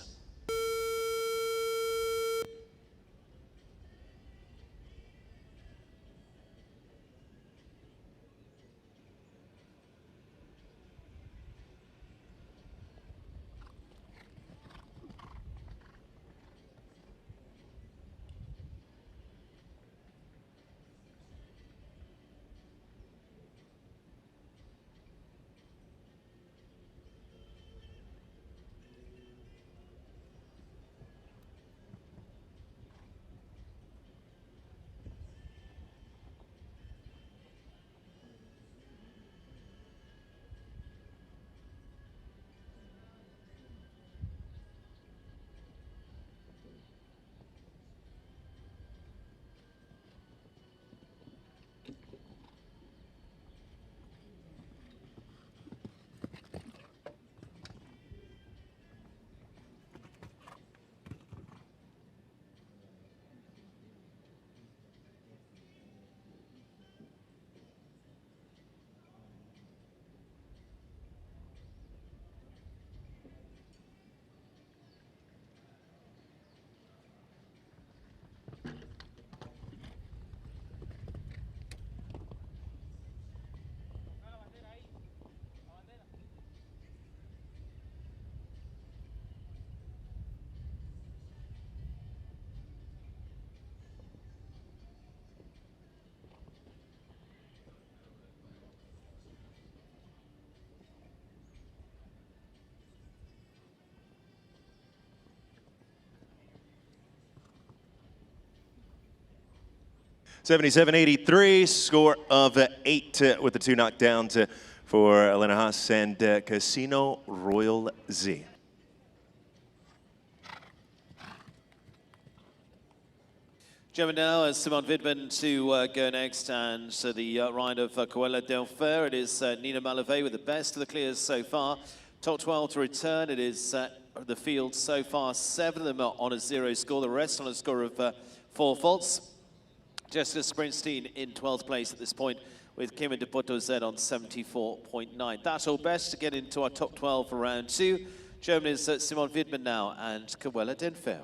77-83, score of 8 with the 2 knockdowns for Elena Haas and Casino Royal Z. German now is Simon Widman to go next, and so the ride of Coella Del Fer. It is Nina Malave with the best of the clears so far. Top 12 to return. It is the field so far, 7 of them are on a 0 score, the rest on a score of 4 faults. Jessica Springsteen in 12th place at this point, with Kim de Porto Z on 74.9. That's all best to get into our top 12 for round 2. Germany's Simon Widman now and Coella Del Fer.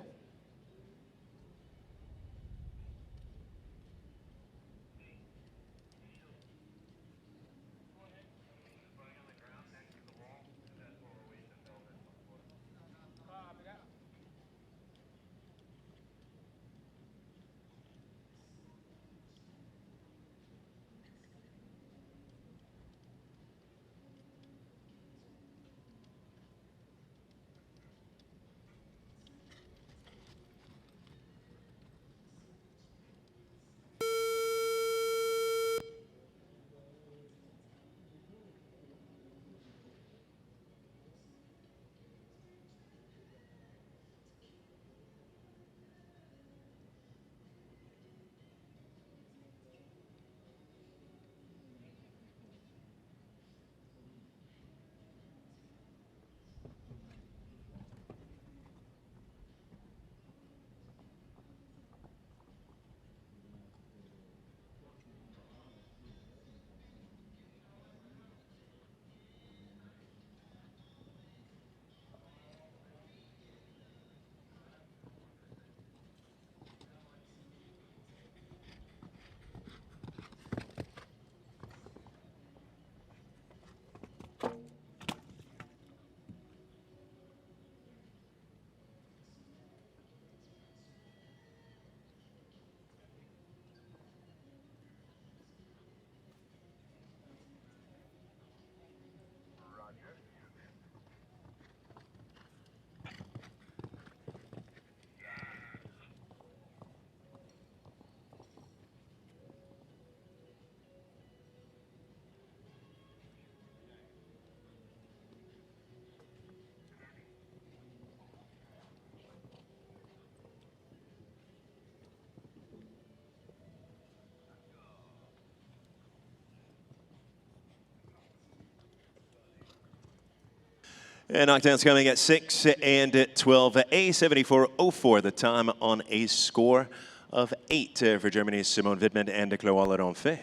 And knockdowns coming at 6 and 12A, 74.04 the time on a score of 8 for Germany's Simone Widman and Coella Del Fer.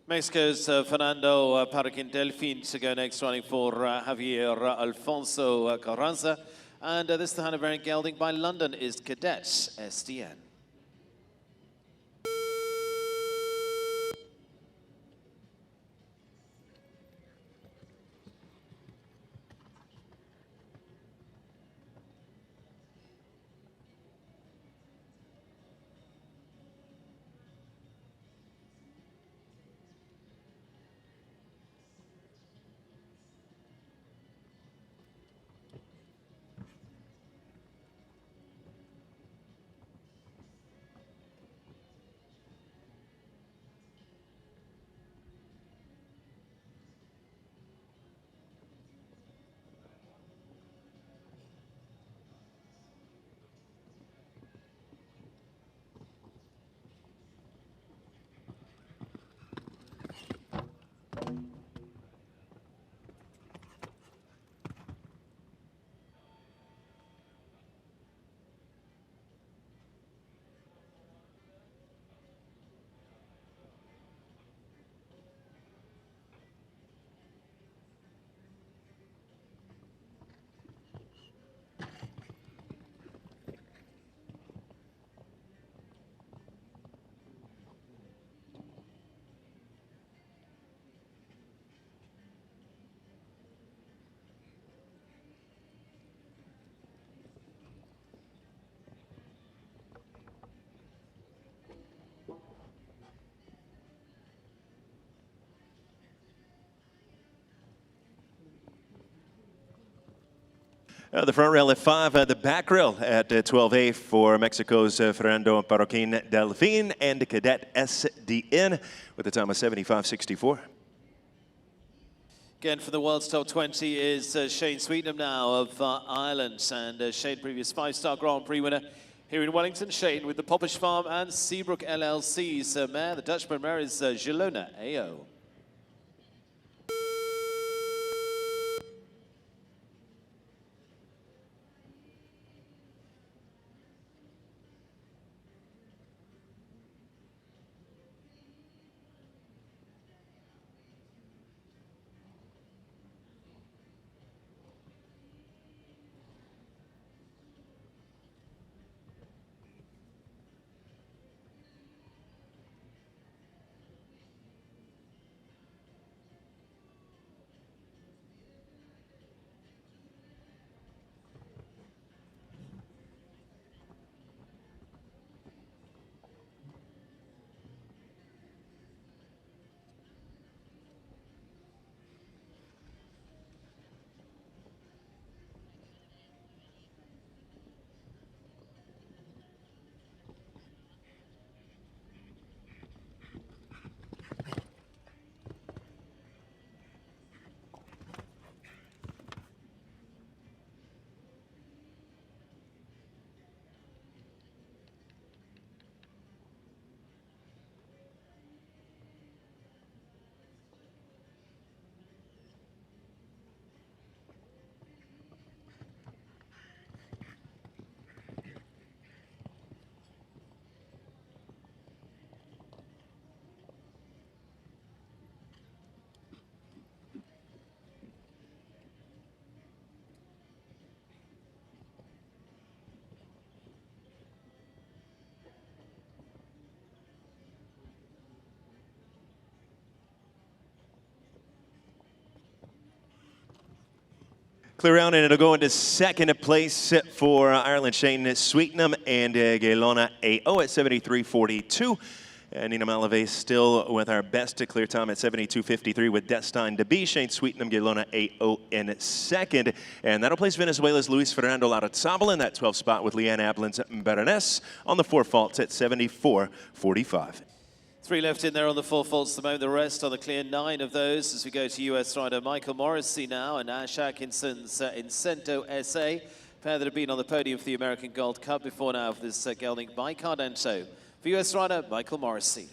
Mexico's Fernando Paraquin Delfin to go next, running for Javier Alfonso Carranza. And this is the Hanoverian gelding by London is Cadet SDN. The front rail at 5, the back rail at 12A for Mexico's Fernando Parroquin Delfin and the Cadet SDN with a time of 75.64. Again, for the world's top 20 is Shane Sweetnam now of Ireland. And Shane, previous 5-star Grand Prix winner here in Wellington. Shane with the Popish Farm and Seabrook LLC's mare. The Dutchman mare is Gelona AO. Clear out, and it'll go into second place for Ireland, Shane Sweetnam and Gelona AO at 73.42. And Nina Malave still with our best to clear time at 72.53 with Destined to Be. Shane Sweetnam, Gelona AO in second. And that'll place Venezuela's Luis Fernando Larrazabal in that 12th spot with Leanne Ablin's Baroness on the 4 faults at 74.45. 3 left in there on the 4 faults at the moment. The rest on the clear, 9 of those as we go to US rider Michael Morrissey now and Ash Atkinson's Incento SA. Pair that have been on the podium for the American Gold Cup before now for this gelding by Cardento. For US rider Michael Morrissey.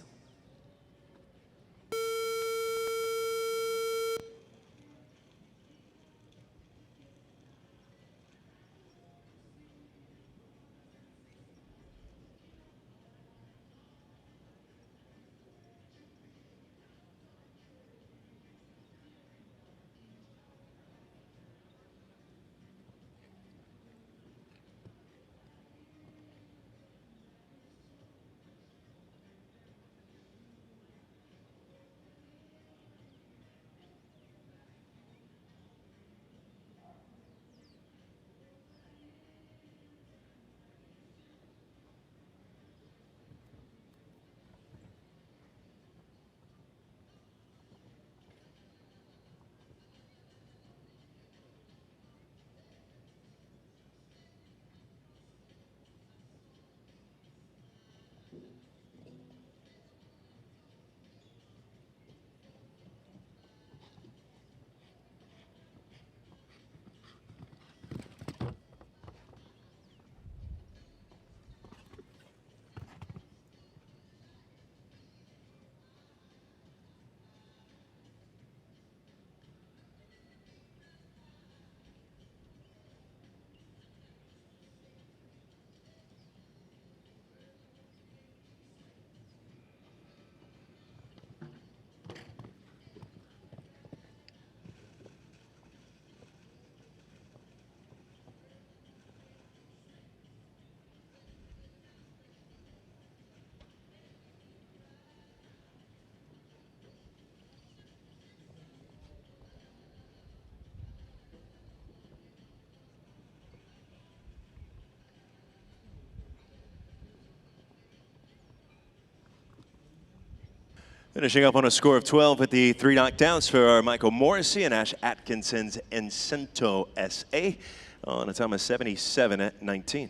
Finishing up on a score of 12 with the 3 knockdowns for Michael Morrissey and Ash Atkinson's Incento SA. on a time of 77.19.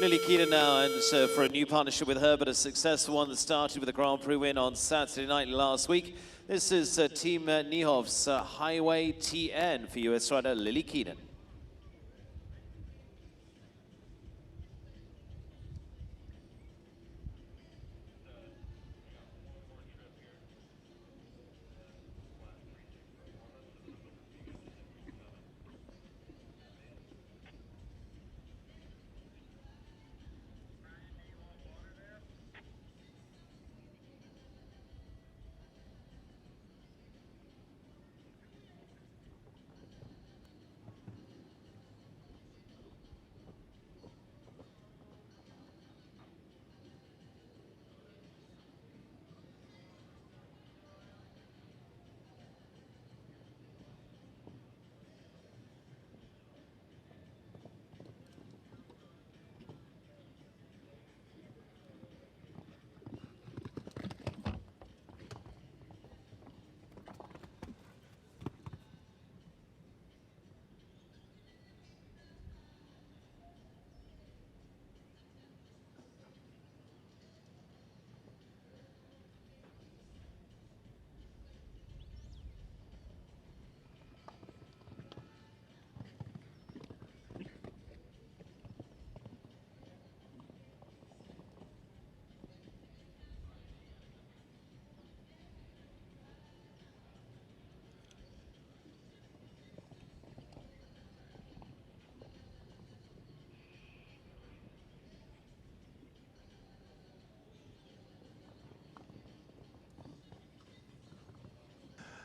Lily Keaton now, and so for a new partnership with her, but a successful one that started with a Grand Prix win on Saturday night last week. This is Team Niehoff's Highway TN for US rider Lily Keaton.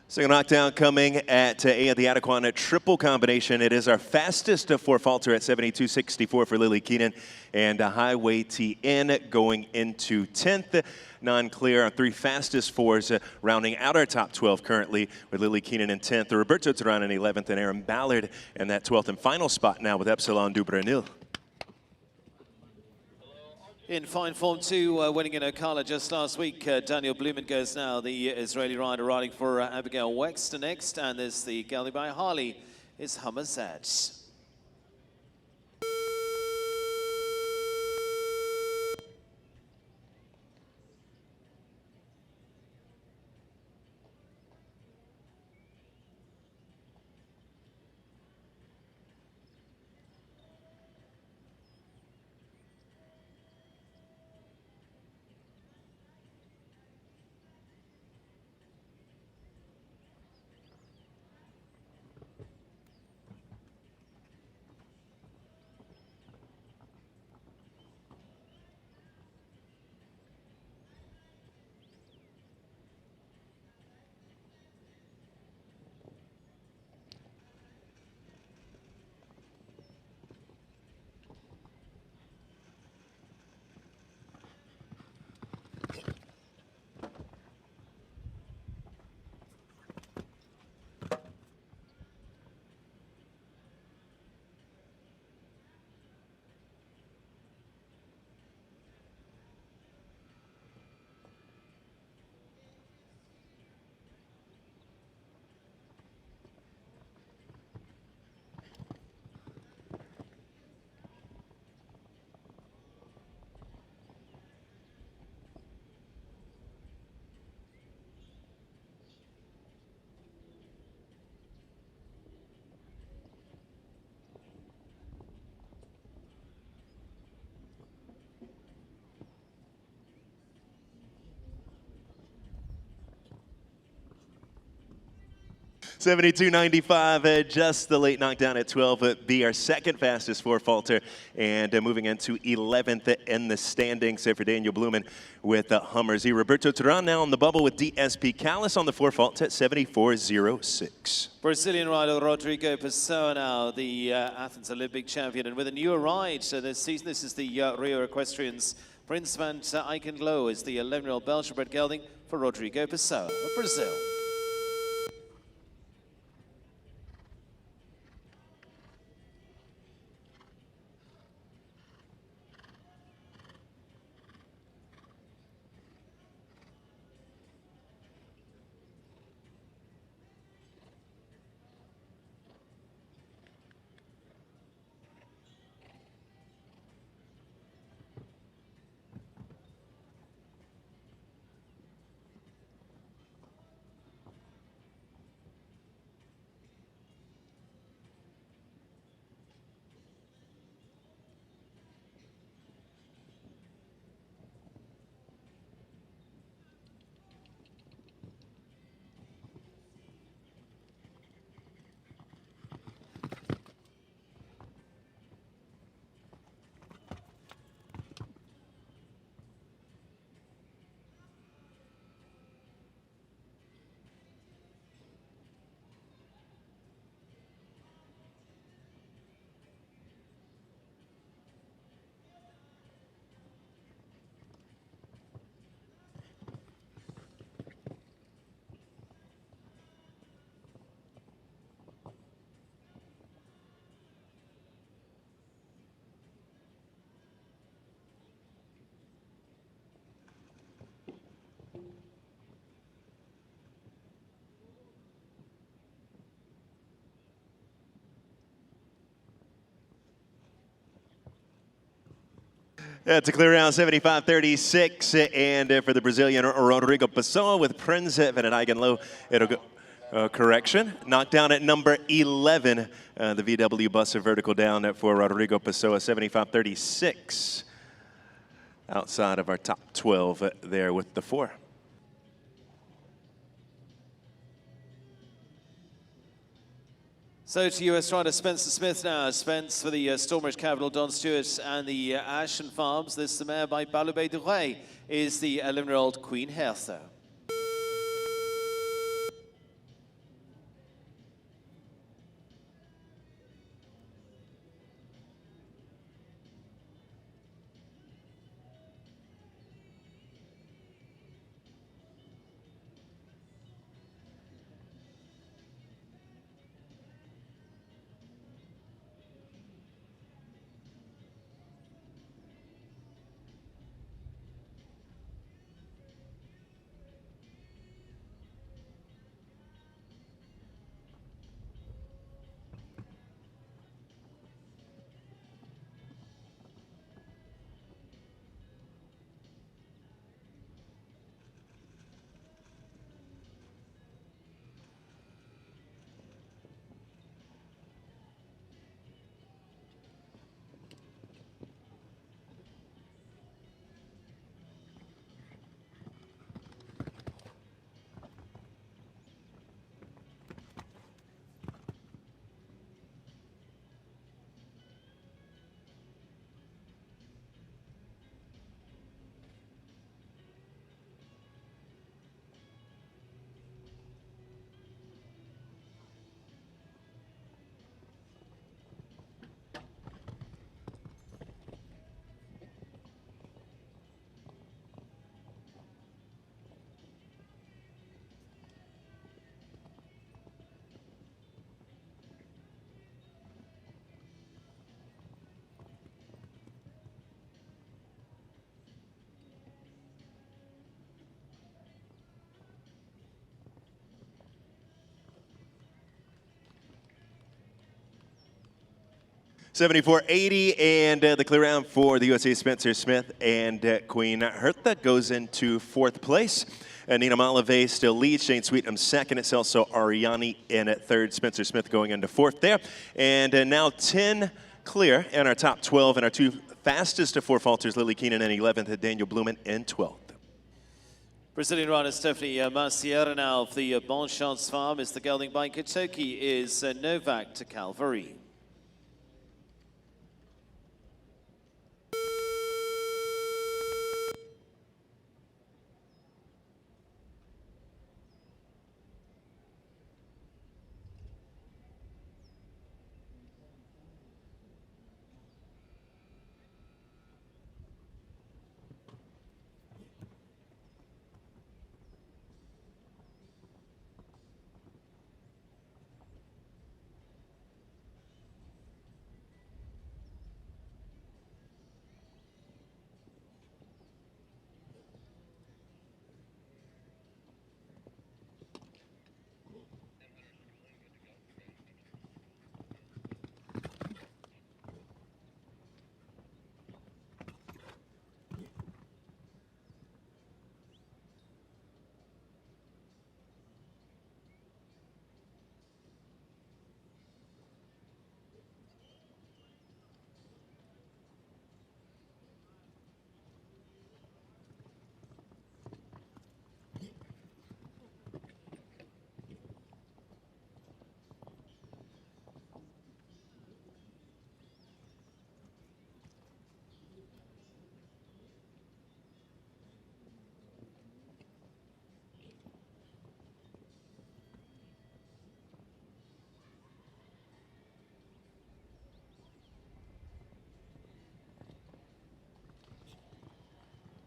Second knockdown coming at A at the Adequan triple combination. It is our fastest for Falter at 72.64 for Lily Keaton, and a Highway TN going into 10th. Non-clear, our three fastest fours, rounding out our top 12 currently with Lily Keaton in 10th, Roberto Turan in 11th, and Aaron Ballard in that 12th and final spot now with Epsilon Dubranil. In fine form too, winning in Ocala just last week. Daniel Blumen goes now, the Israeli rider riding for Abigail Wexter next, and there's the Galley by Harley is Hamazad. $72.95, just the late knockdown at 12, be our second fastest for Falter, and moving into 11th in the standings for Daniel Blumen with Hummers. Roberto Turan now on the bubble with DSP Callis on the 4 Falter at 74.06. Brazilian rider Rodrigo Pessoa now, the Athens Olympic champion, and with a newer ride this season. This is the Rio Equestrians. Prince van Eikenglo is the 11-year-old Belgian-bred gelding for Rodrigo Pessoa of Brazil. That's a clear round 75-36, and for the Brazilian Rodrigo Pessoa with Prince Venedigan low, it'll go. Correction, knocked down at number 11. The VW Buster vertical down for Rodrigo Pessoa, 75-36. Outside of our top 12 there with the 4. So to US rider Spencer Smith now. Spence for the Stormridge Capital, Don Stewart and the Ashen Farms. This the mare by Balubé Duray is the 11-year-old Queen Hertha. $74.80, and the clear round for the USA Spencer Smith and Queen Hertha goes into 4th place. Nina Malave still leads, Shane Sweetnam second. It's also Ariani in at 3rd, Spencer Smith going into 4th there. And now 10 clear in our top 12, and our 2 fastest of 4 falters, Lily Keenan in 11th and Daniel Blumen in 12th. Brazilian rider Stephanie Macieira now of the Bon Chance Farm is the gelding by Katoki is Novak to Calvary.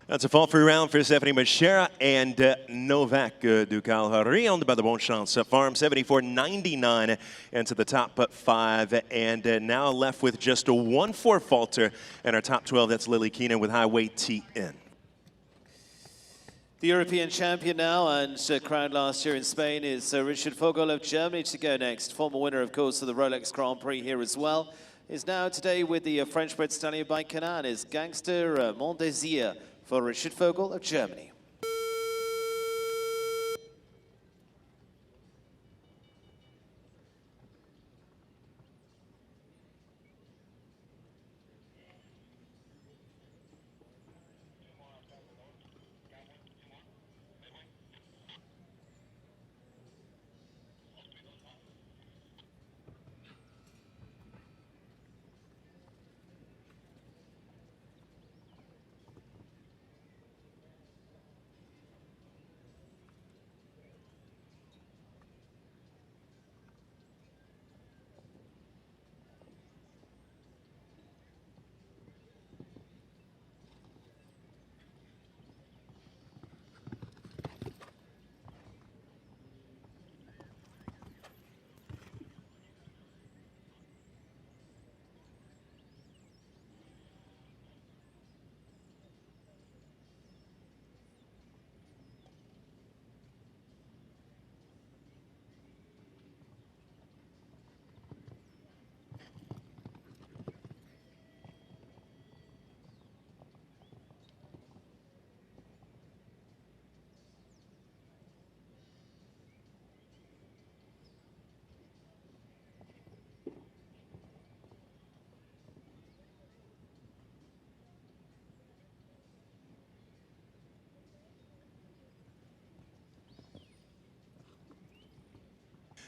That's a fall-free round for Stephanie Macieira and Novak Ducalhari, owned by the Bon Chance Farm. 74.99 into the top 5, and now left with just a 1-4 falter in our top 12. That's Lily Keenan with Highway TN. The European champion now and crowned last year in Spain is Richard Vogel of Germany to go next. Former winner, of course, of the Rolex Grand Prix here as well. is now today with the French-bred stallion by Canaan is Gangster Mon Désir for Richard Vogel of Germany.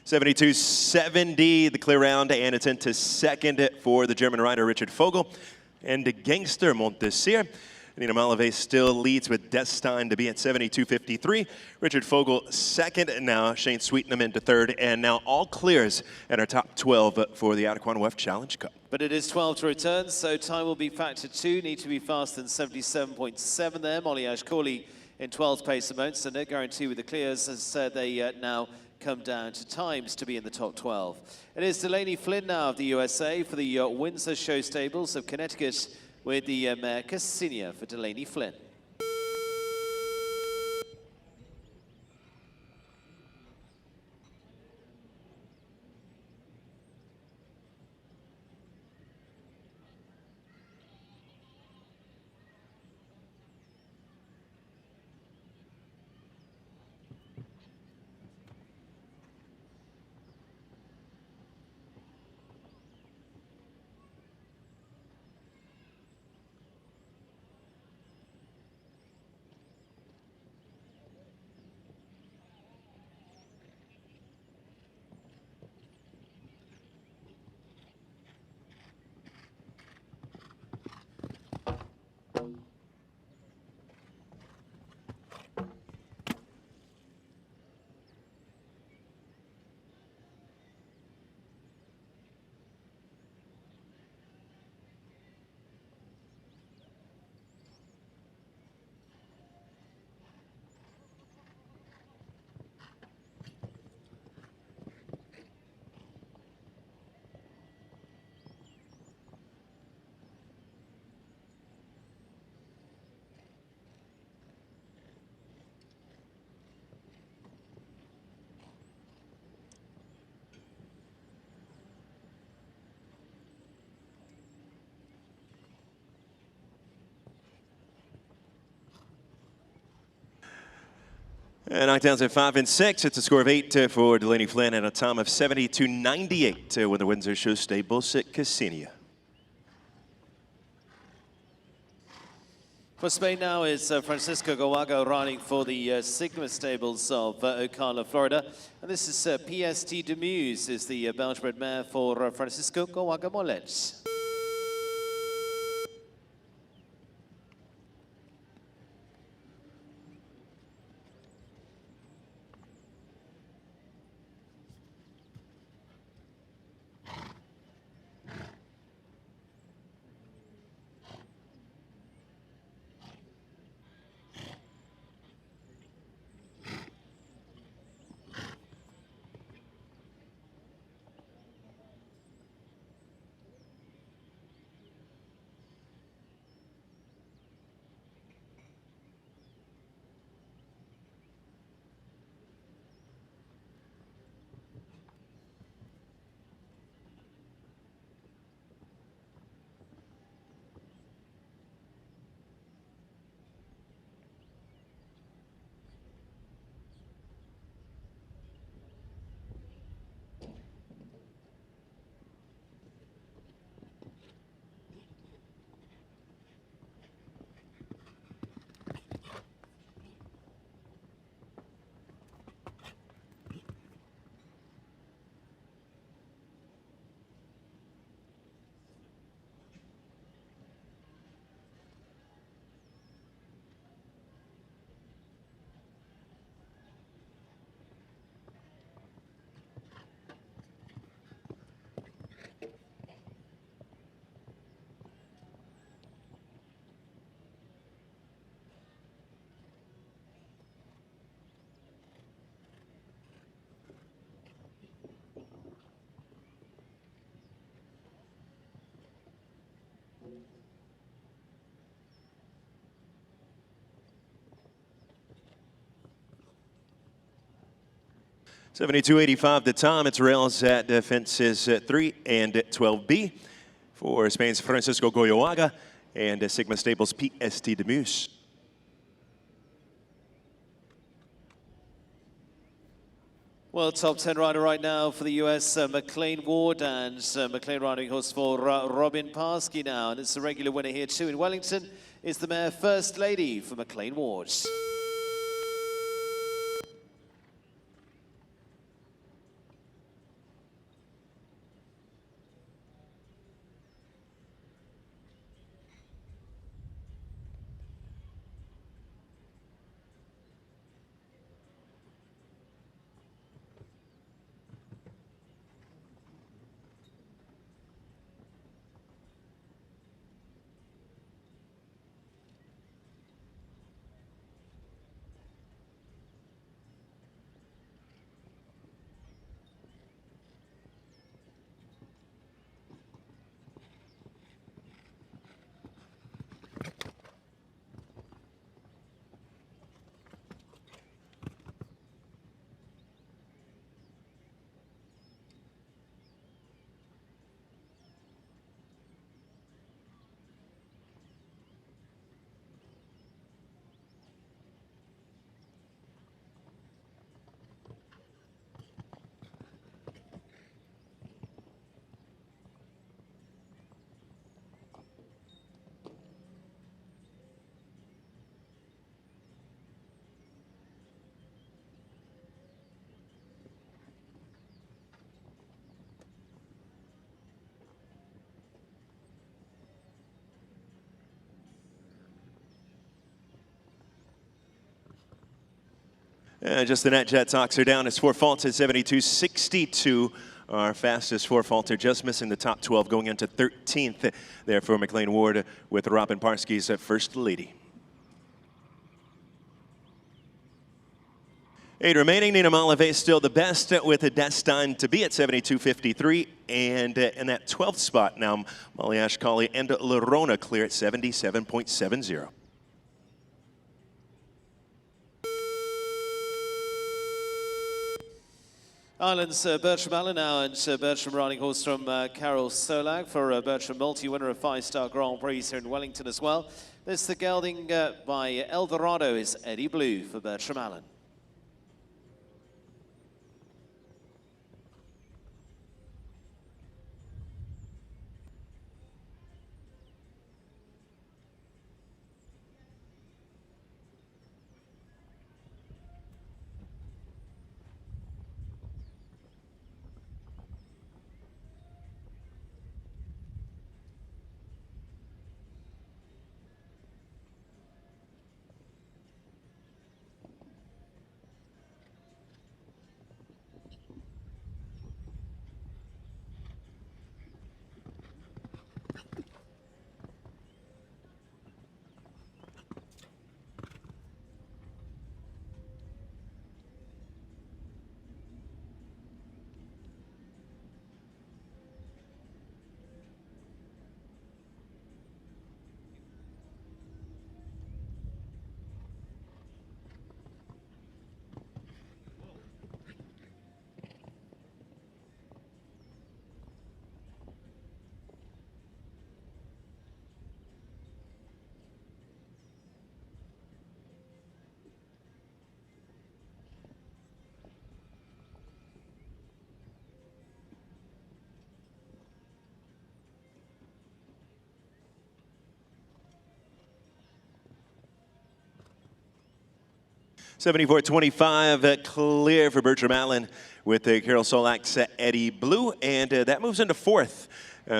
.72.70, the clear round, and it's into second for the German rider Richard Vogel and the Gangster Mon Désir. Nina Malave still leads with Destine to be at 72.53. Richard Vogel second, and now Shane Sweetenham into third, and now all clears at our top 12 for the Adequan WEF Challenge Cup. But it is 12 to return, so time will be factor 2. Need to be faster than 77.7 there. Molly Ashcawley in 12th place amounts, so no guarantee with the clears as they now come down to times to be in the top 12. It is Delaney Flynn now of the USA for the Windsor Show Stables of Connecticut with the mare Cassinia for Delaney Flynn. And knockdowns at 5 and 6. It's a score of 8 for Delaney Flynn and a time of 72.98 with the Windsor Show Stables at Cassinia. For Spain now is Francisco Gawaga riding for the Sigma Stables of Ocala, Florida. And this is PST Demuse is the Belgian-bred mare for Francisco Gawaga Molet. 72.85 the time. It's rails at fences 3 and 12B for Spain's Francisco Goyoaga and Sigma Stables PST Demus. Well, top 10 rider right now for the US, McLean Ward, and McLean riding horse for Robin Parsky now. And it's the regular winner here too in Wellington is the mare First Lady for McLean Ward. Just the net jet talks are down. It's 4 faults at 72.62. Our fastest 4 faulter, just missing the top 12, going into 13th there for McLean Ward with Robin Parsky's First Lady. 8 remaining. Nina Malave still the best with a destined to be at 72.53. And in that 12th spot now, Molly Ashcali and Lerona clear at 77.70. Ireland's Bertram Allen now, and Bertram riding horse from Carol Solag for Bertram, multi-winner of 5-star Grand Prix here in Wellington as well. This the gelding by Eldorado is Eddie Blue for Bertram Allen. $74.25 clear for Bertram Allen with Carol Solak's Eddie Blue. And that moves into 4th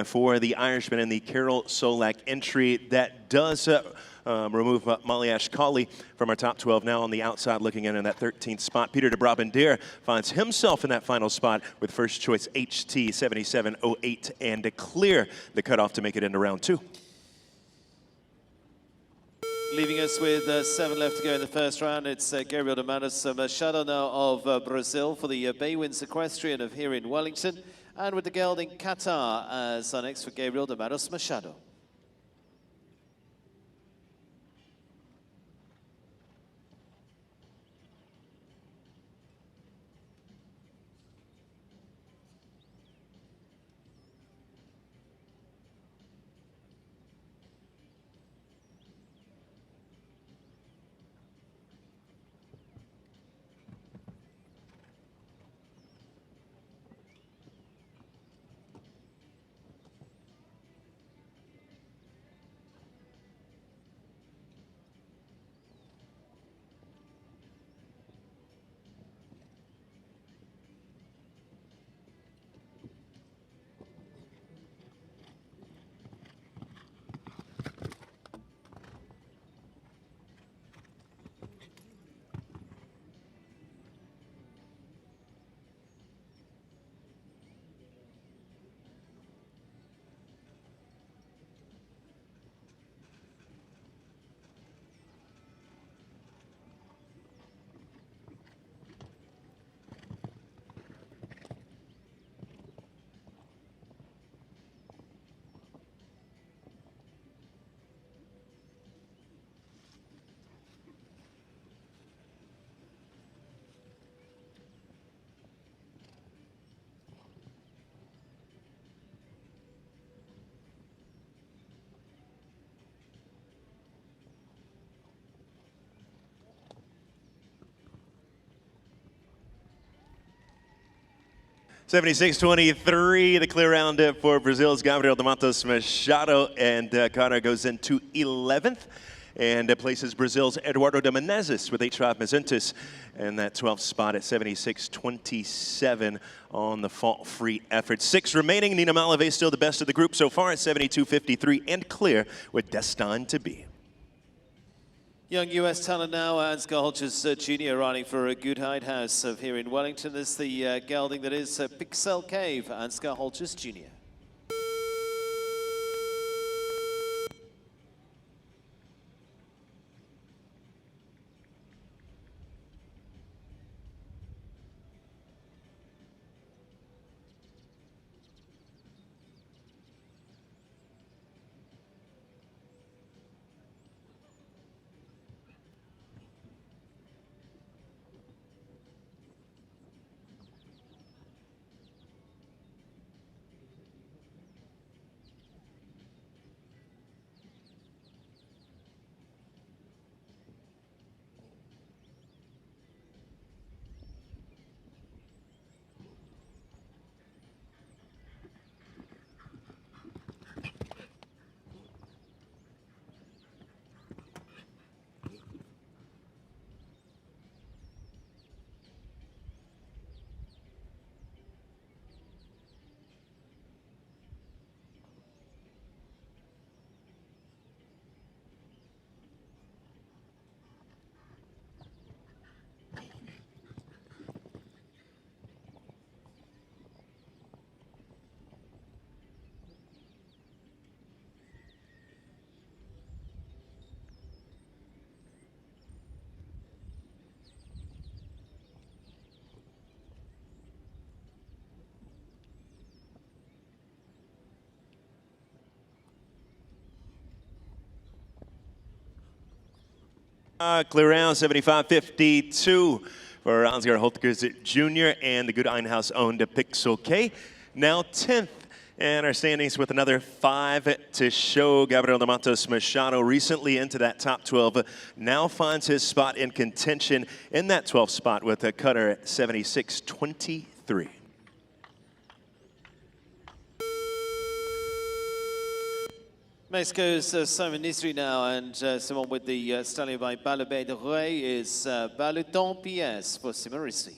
for the Irishman in the Carol Solak entry. That does remove Molly Ashcali from our top 12 now on the outside looking in that 13th spot. Peter de Brabander finds himself in that final spot with first choice HT 77.08 and to clear the cutoff to make it into round 2. Leaving us with 7 left to go in the first round, it's Gabriel de Manos Machado now of Brazil for the Baywinds Equestrian of here in Wellington. And with the gelding Qatar as our next for Gabriel de Manos Machado. 76-23, the clear round for Brazil's Gabriel dos Matos Machado, and Connor goes into 11th and places Brazil's Eduardo de Menezes with H5 Mazentis and that 12th spot at 76-27 on the fault-free effort. 6 remaining. Nina Malave still the best of the group so far at 72-53 and clear with Destined to Be. Young US talent now, Ansgar Hodges Jr. riding for a good hide house of here in Wellington. This is the gelding that is Pixel Cave, Ansgar Hodges Jr. Clear round 75-52 for Ansgar Hodges Jr. and the good Einhaus owned Pixel K. Now 10th in our standings with another 5 to show. Gabriel dos Matos Machado recently into that top 12. Now finds his spot in contention in that 12th spot with a cutter at 76-23. Mexico's Simon Nisri now, and someone with the stallion by Balabé de Rey is Baluton PS for Simon Nisri.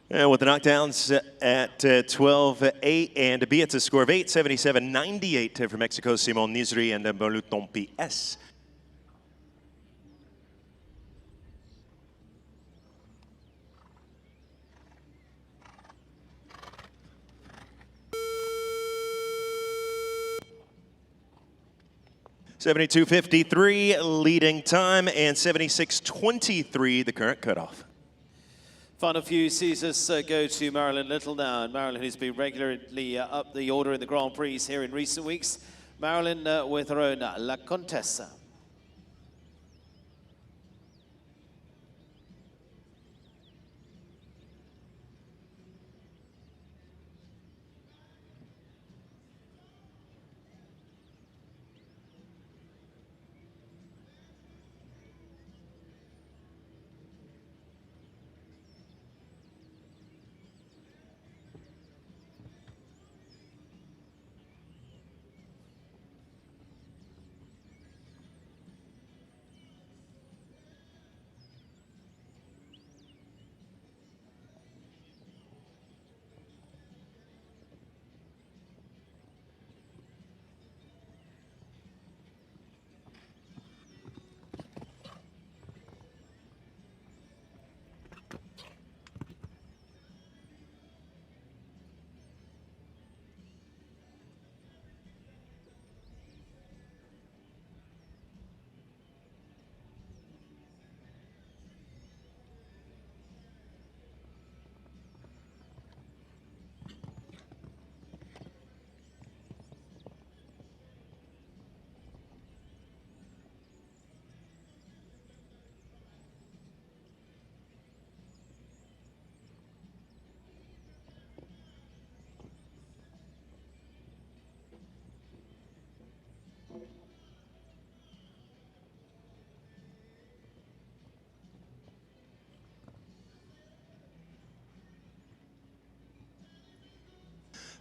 And with the knockdowns at 12-8 and to be at a score of 8, 77-98 for Mexico, Simon Nisri and Baluton PS. (72.53) leading time and 76.23 the current cutoff. Final few sees us go to Marilyn Little now, and Marilyn, who's been regularly up the order in the Grand Prix here in recent weeks. Marilyn with her own La Contessa.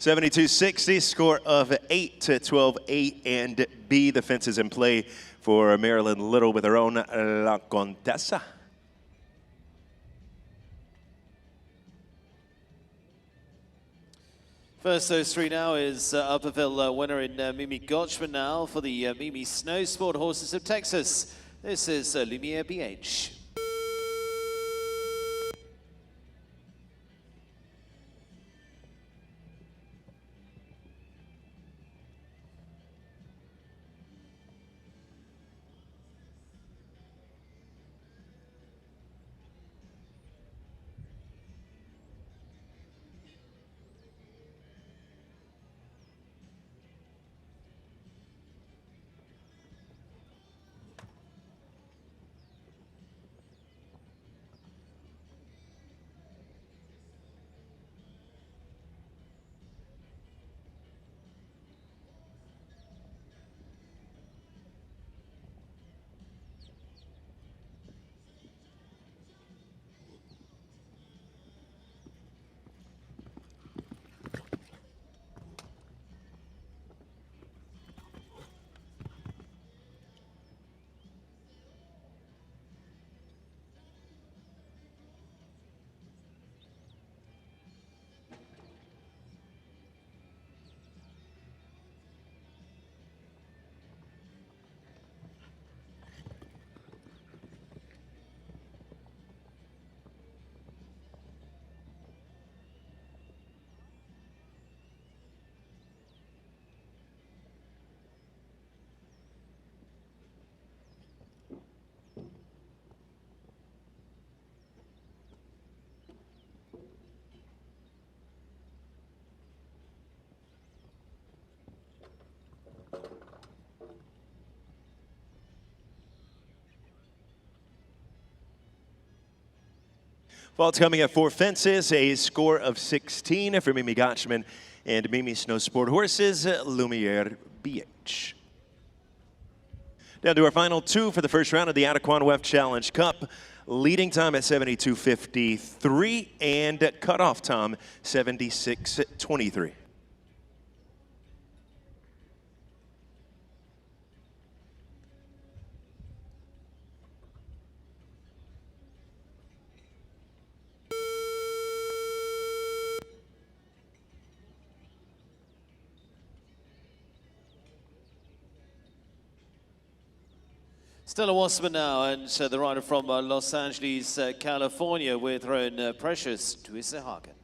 72-60, score of 8 to 12, A and B. The fence is in play for Marilyn Little with her own La Contessa. First, those three now is Upperville winner in Mimi Gotchman now for the Mimi Snow Sport Horses of Texas. This is Lumiere BH. Fault's coming at 4 fences, a score of 16 for Mimi Gotchman and Mimi Snow Sport Horses, Lumiere BH. Down to our final 2 for the first round of the Adequan WEF Challenge Cup. Leading time at 72.53 and cutoff time 76.23. Stella Wasserman now, and the rider from Los Angeles, California, with her own precious Twisse Hagen.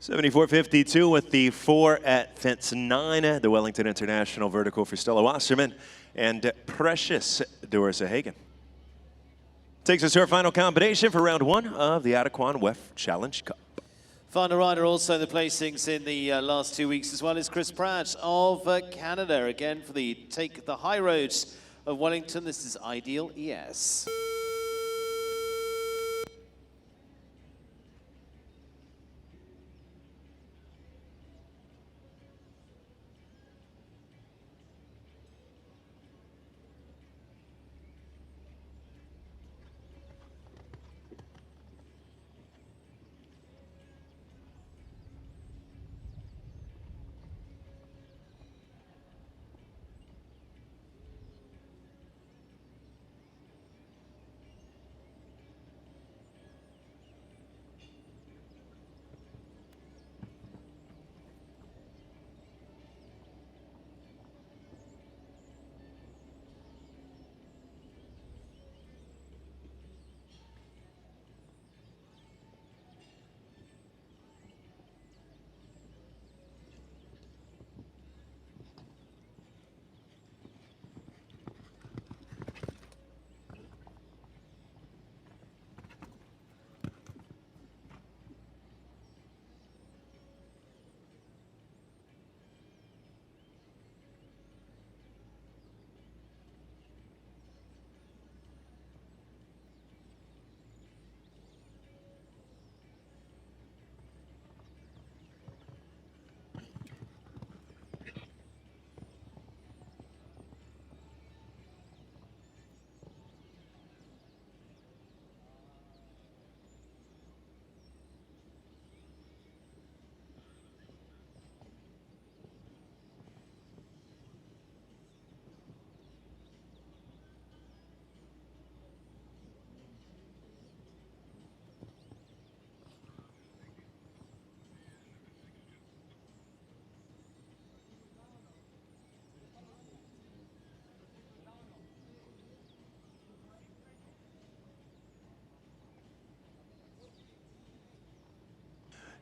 $74.52 with the 4 at fence 9, the Wellington International vertical for Stella Wasserman and Precious Dorsa Hagen. Takes us to our final combination for round 1 of the Adequan WEF Challenge Cup. Final rider also in the placings in the last 2 weeks as well is Chris Pratt of Canada, again for the Take the High Road of Wellington. This is Ideal ES.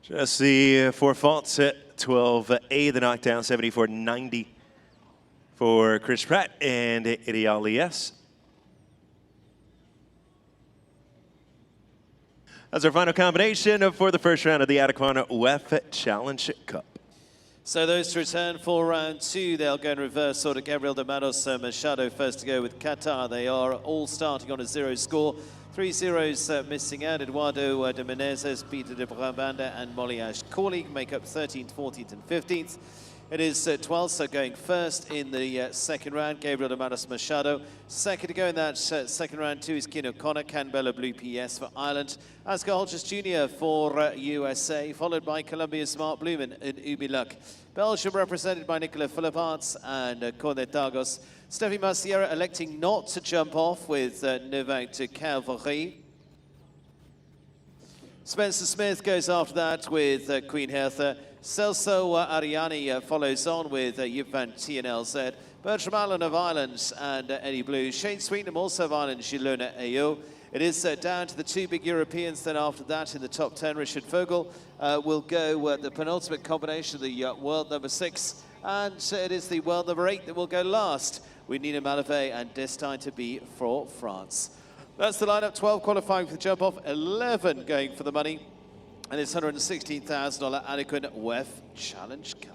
Just the 4 faults at 12A, the knockdown 74.90 for Chris Pratt and Ideal ES. That's our final combination for the first round of the Adequan WEF Challenge Cup. So those to return for round 2, they'll go in reverse order. Gabriel de Manos Machado first to go with Qatar. They are all starting on a 0 score. 3 zeros missing out. Eduardo de Menezes, Peter de Brabanda and Moliash Corley make up 13th, 14th and 15th. It is Twelsa going first in the second round, Gabriel de Manos Machado. Second to go in that second round, 2 is Keane O'Connor, Canberra Blue PS for Ireland. Oscar Hodges Jr. for USA, followed by Colombia's Mark Blumen and Ubi Luck. Belgium represented by Nicola Philipparts and Cornetagos. Steffi Marciera electing not to jump off with Novak de Calvary. Spencer Smith goes after that with Queen Hertha. Celso Ariani follows on with Yip van TNLZ. Bertram Allen of Ireland and Eddie Blue. Shane Sweetnam also of Ireland, Gilona Ayo. It is down to the 2 big Europeans. Then after that in the top 10, Richard Vogel will go the penultimate combination of the world number 6. And it is the world number 8 that will go last. We need a Malavé and Destin to be for France. That's the lineup, 12 qualifying for the jump off, 11 going for the money. And it's $116,000 Adequan WEF Challenge Cup.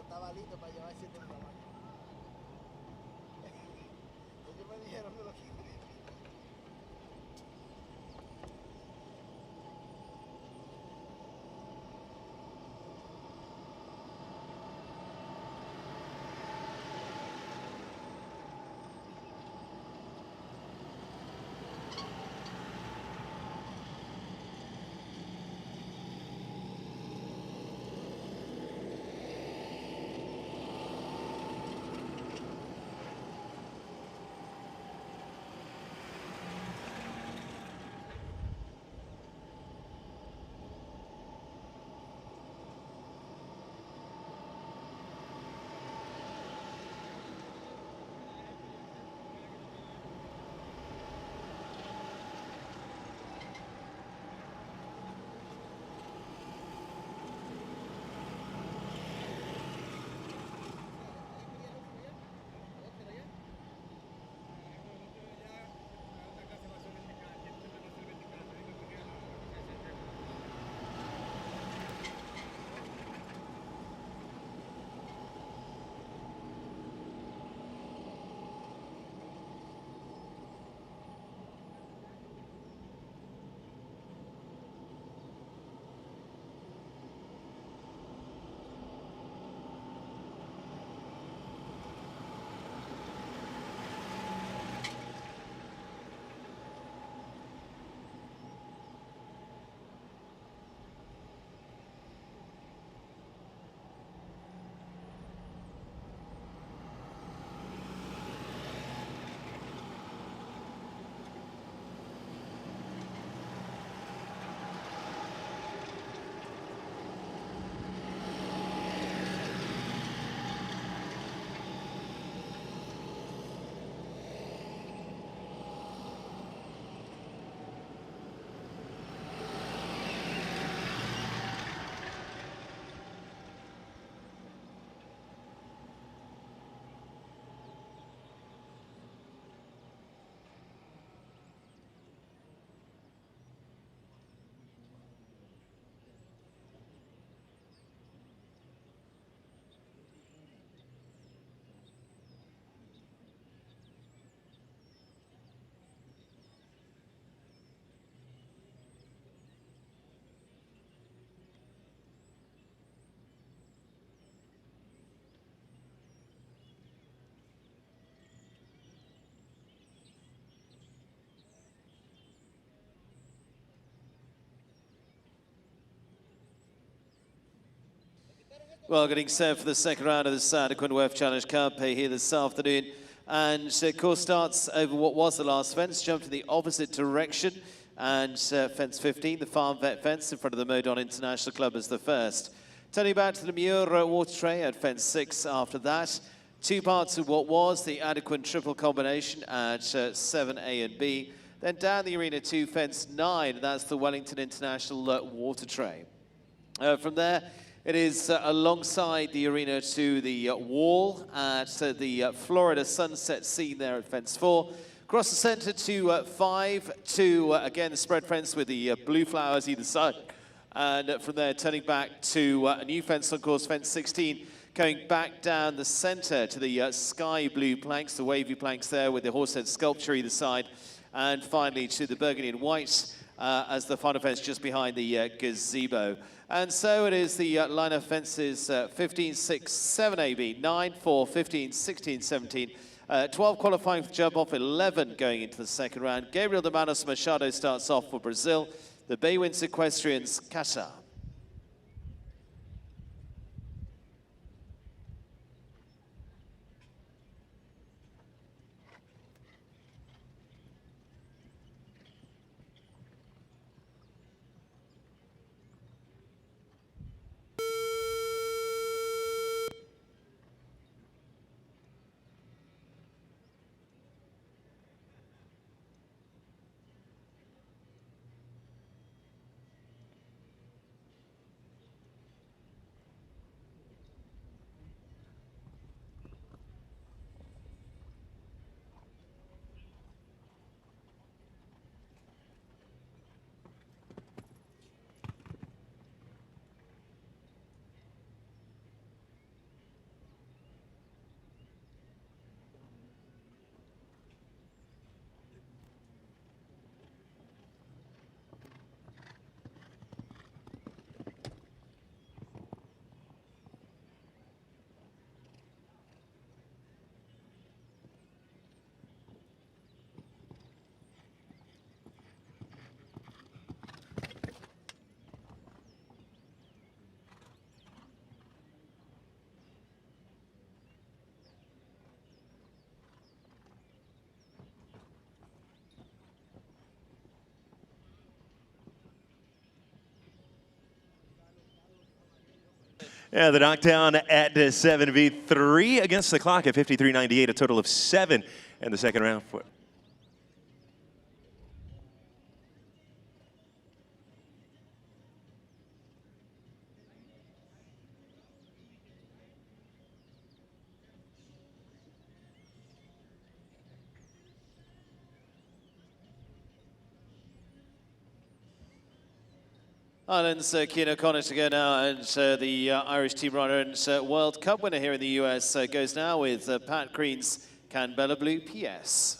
estaba listo para llevar 7 de la mano. Ellos me dijeron de lo que... Well, getting set for the second round of the Adequan WEF Challenge Cup here this afternoon. And course starts over what was the last fence, jumped in the opposite direction. And fence 15, the Farm Vet fence in front of the Modon International Club as the first. Turning back to the Muir water tray at fence 6 after that. Two parts of what was the Adequan triple combination at 7A and B. Then down the arena to fence 9, and that's the Wellington International water tray. From there, it is alongside the arena to the wall at the Florida Sunset scene there at fence 4. Across the center to 5 to, again, the spread fence with the blue flowers either side. And from there, turning back to a new fence on course, fence 16, going back down the center to the sky blue planks, the wavy planks there with the horsehead sculpture either side. And finally to the burgundy and white as the final fence just behind the gazebo. And so it is the line of fences 15, 6, 7 AB, 9, 4, 15, 16, 17, 12 qualifying for jump off, 11 going into the second round. Gabriel de Manos Machado starts off for Brazil. The Baywinds Equestrians, Qatar. Yeah, the knockdown at 7v3 against the clock at 53.98, a total of 7 in the second round. Ireland's Cian O'Connor to go now, and the Irish team runner and World Cup winner here in the US goes now with Pat Green's Canberra Blue PS.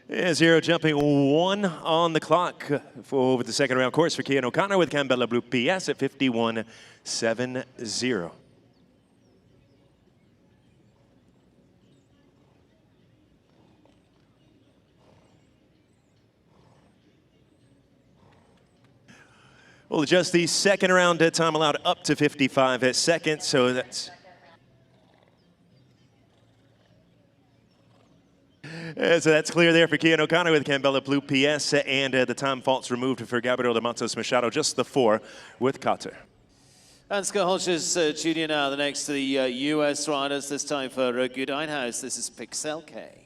Yeah, 0 jumping 1 on the clock for over the second round course for Cian O'Connor with Canberra Blue PS at 51.70. We'll adjust the second round time allowed up to 55 seconds, so that's... So that's clear there for Cian O'Connor with Canberra Blue PS, and the time faults removed for Gabriel de Matos Machado, just the 4 with Carter. And Scott Hodges Jr. now, the next to the US riders, this time for Goodine House. This is Pixel K.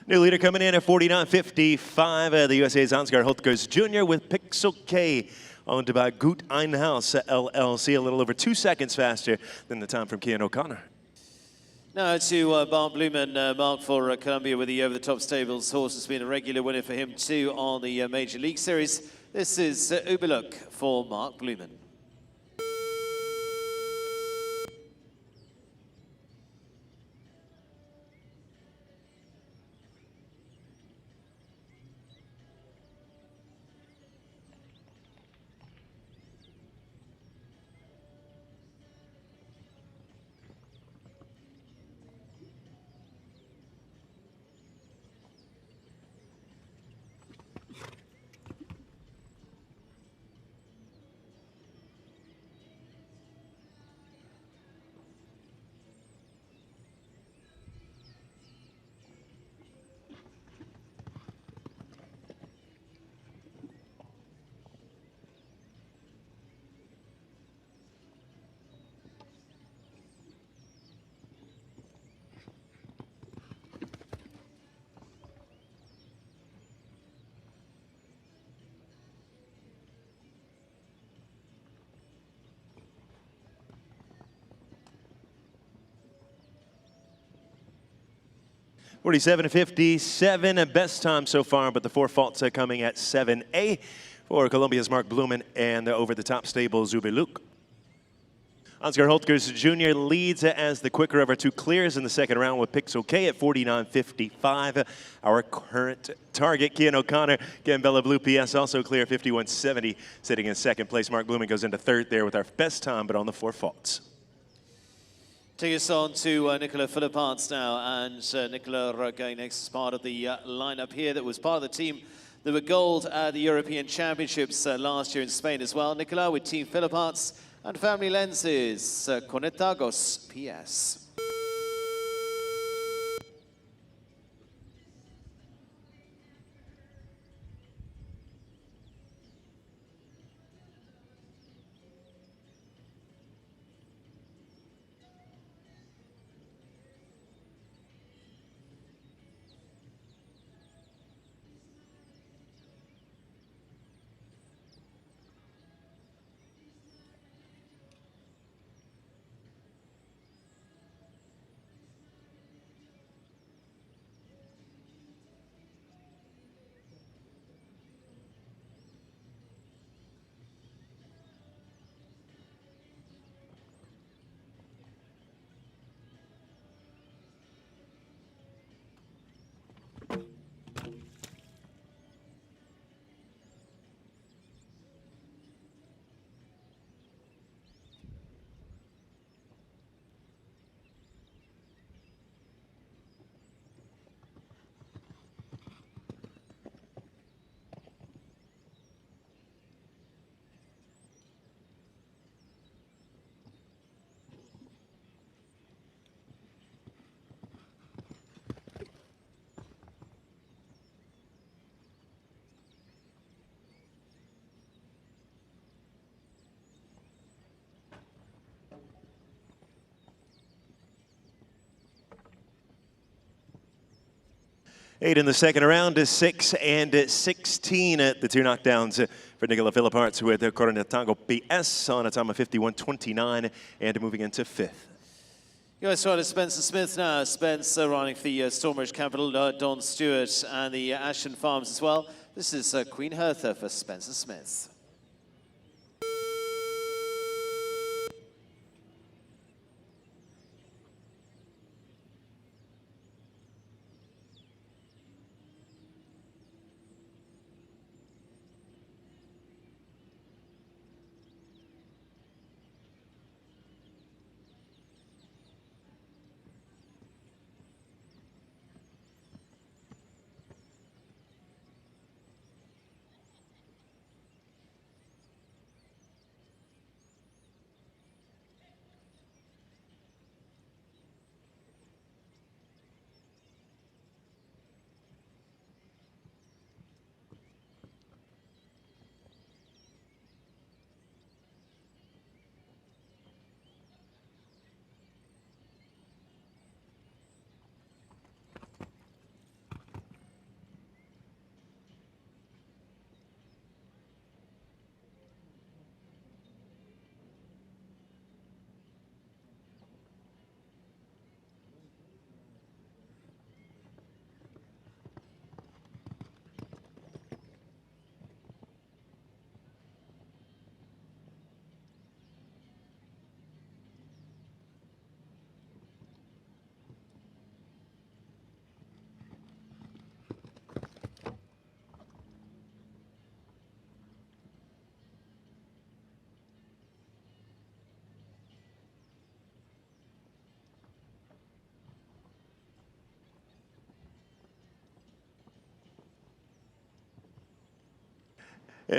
New leader coming in at 49.55. The USA's Ansgar Holtgers Jr. with Pixel K, owned by Gut Einhaus LLC, a little over 2 seconds faster than the time from Cian O'Connor. Now to Mark Blumen. Mark for Columbia with the over-the-top stables. Horse has been a regular winner for him too on the Major League Series. This is Uberlook for Mark Blumen. 47.57, best time so far, but the 4 faults are coming at 7A for Colombia's Mark Blumen and the over-the-top stable Zubeluk. Ansgar Holtkers Jr. leads as the quicker of our 2 clears in the second round with picks okay at 49.55. Our current target, Kian O'Connor, Gambella Blue PS, also clear 51.70, sitting in second place. Mark Blumen goes into third there with our best time, but on the 4 faults. Take us on to Nicola Philipparts now, and Nicola going next as part of the lineup here that was part of the team that were gold at the European Championships last year in Spain as well. Nicola with Team Philipparts and Family Lenses, Conectagos PS. Eight in the second round is 6 and 16 at the 2 knockdowns for Nicola Philipparts with Conectagos PS on a time of 51.29 and moving into 5th. US rider Spencer Smith now. Spencer running for the Stormridge Capital, Don Stewart and the Ashton Farms as well. This is Queen Hertha for Spencer Smith.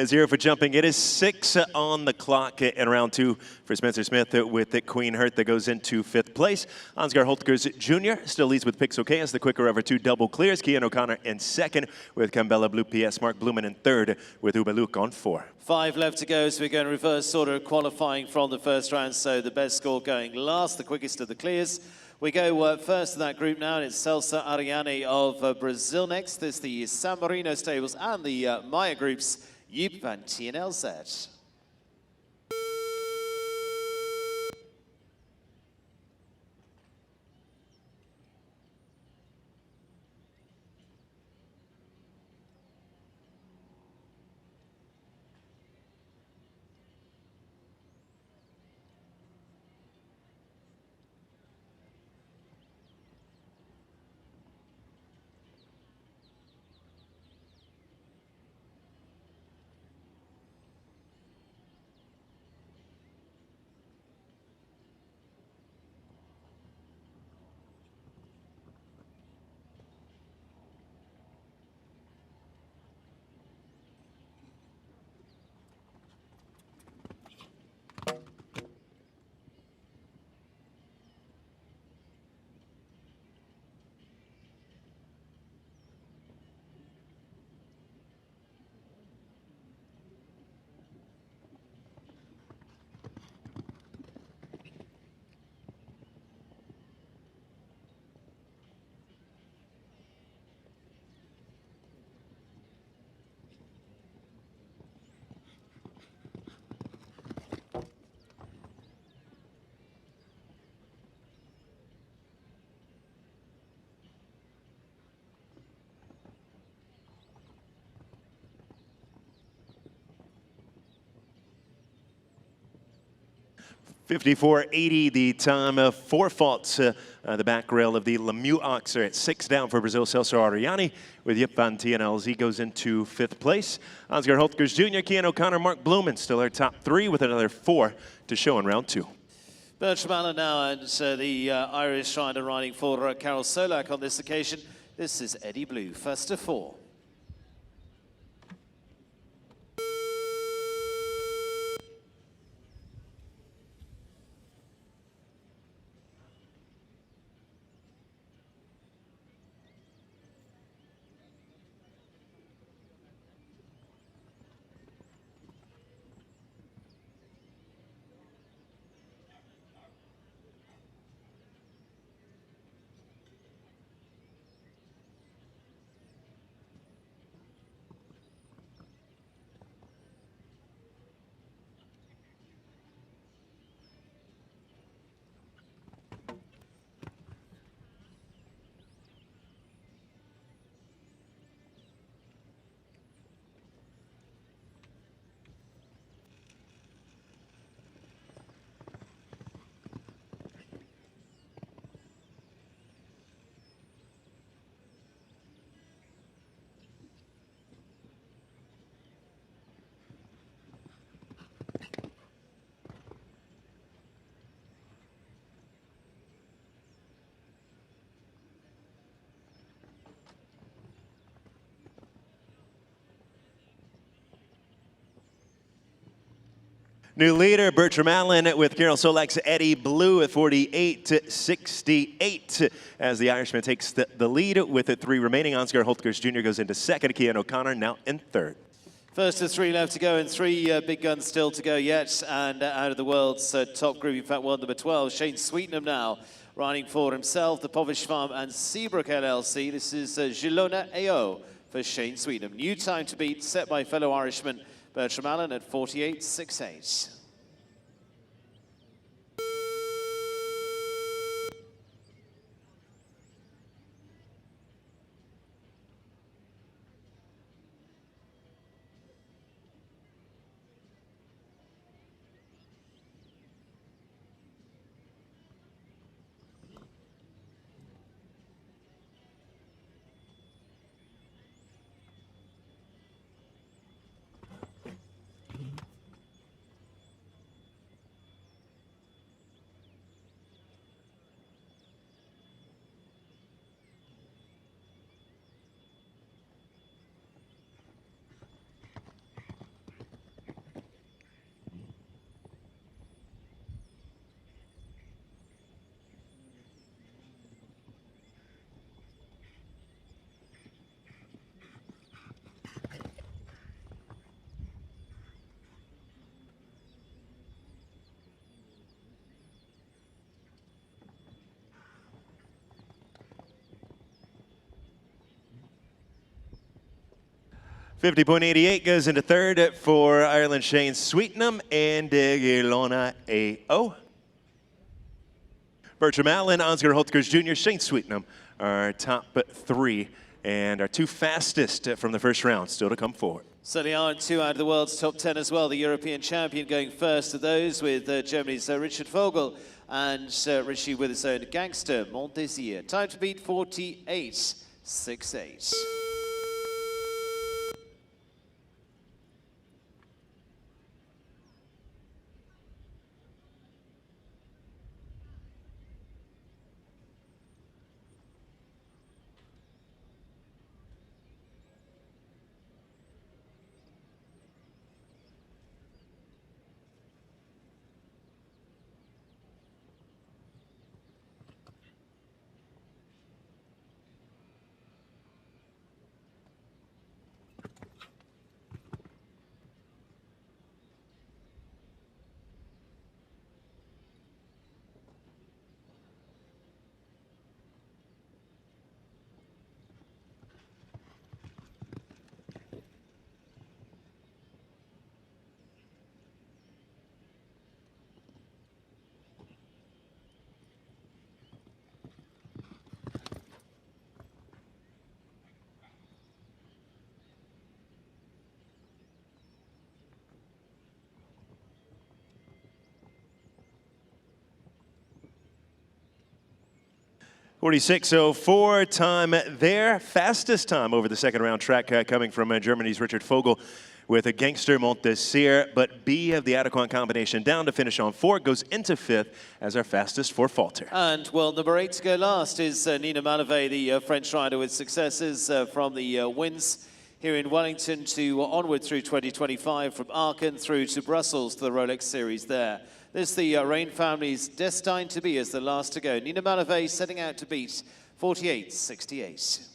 Zero for jumping. It is 6 on the clock in round 2 for Spencer Smith with Queen Hertha that goes into 5th place. Ansgar Holtkers Jr. still leads with picks okay as the quicker of our 2 double clears. Kian O'Connor in 2nd with Gambella Blue PS. Mark Blumen in 3rd with Zubeluk on 4. 5 left to go, so we're going reverse order qualifying from the first round. So the best score going last, the quickest of the clears. We go first in that group now, and it's Celsa Ariane of Brazil next. There's the San Marino stables and the Maya groups, Yip and TNLZ. 54.80 the time. 4 faults the back rail of the Lemieux Oxer at 6 down for Brazil. Celso Ariani with Yip Van TNLZ goes into 5th place. Ansgar Holtkers Jr., Kian O'Connor, Mark Blumen still our top 3 with another 4 to show in round 2. Bertram Allen now, and the Irish rider riding for Carol Solak on this occasion. This is Eddie Blue, first to 4. New leader, Bertram Allen with Carol Solak's Eddie Blue at 48-68 as the Irishman takes the lead with the 3 remaining. Ansgar Holtkers Jr. goes into 2nd. Kian O'Connor now in 3rd. First of 3 left to go and 3 big guns still to go yet. And out of the world's top group, in fact, world number 12, Shane Sweetenham now riding for himself, the Povish Farm and Seabrook LLC. This is Gilona AO for Shane Sweetenham. New time to beat set by fellow Irishman Bertram Allen at 48.68. .88 goes into 3rd for Ireland Shane Sweetenham and Gilona AO. Bertram Allen, Ansgar Holtkers Jr., Shane Sweetenham are top 3 and our 2 fastest from the first round still to come forward. Certainly are 2 out of the world's top 10 as well. The European champion going first of those with Germany's Richard Vogel and Richie with his own Gangster Montdésir. Time to beat 48.68. 46.04 time there. Fastest time over the second round track coming from Germany's Richard Vogel with a Gangster Montesir. But B of the Adequan combination down to finish on 4, goes into 5th as our fastest for Falter. And, well, number 8 to go last is Nina Malave, the French rider with successes from the wins here in Wellington to onward through 2025, from Aachen through to Brussels to the Rolex Series there. This the Rain family's destined to be as the last to go. Nina Malave setting out to beat 48.68.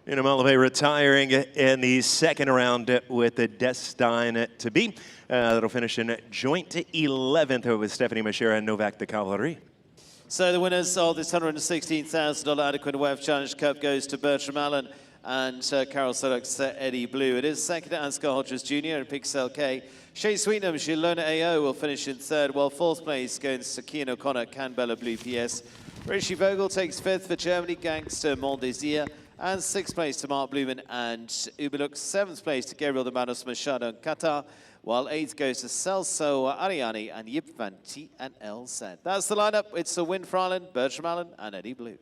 Nina Malave retiring in the second round with the Destined to Be. That'll finish in joint 11th with Stephanie Mashira and Novak the Cavalry. So the winners of this $116,000 Adequan WEF Challenge Cup goes to Bertram Allen and Carol Sullock's Eddie Blue. It is second to Ansgar Hodges Jr. and Pixel K. Shay Sweetnam, Shilona AO will finish in third, while fourth place goes to Kian O'Connor, Canbella Blue PS. Rishi Vogel takes fifth for Germany, Gangster Montdésir. And sixth place to Mark Blumen and Ubelux. Seventh place to Gabriel de Manos Machado and Qatar, while eighth goes to Celso Ariani and Yip Van T and El Zed. That's the lineup. It's a win for Ireland, Bertram Allen and Eddie Blue.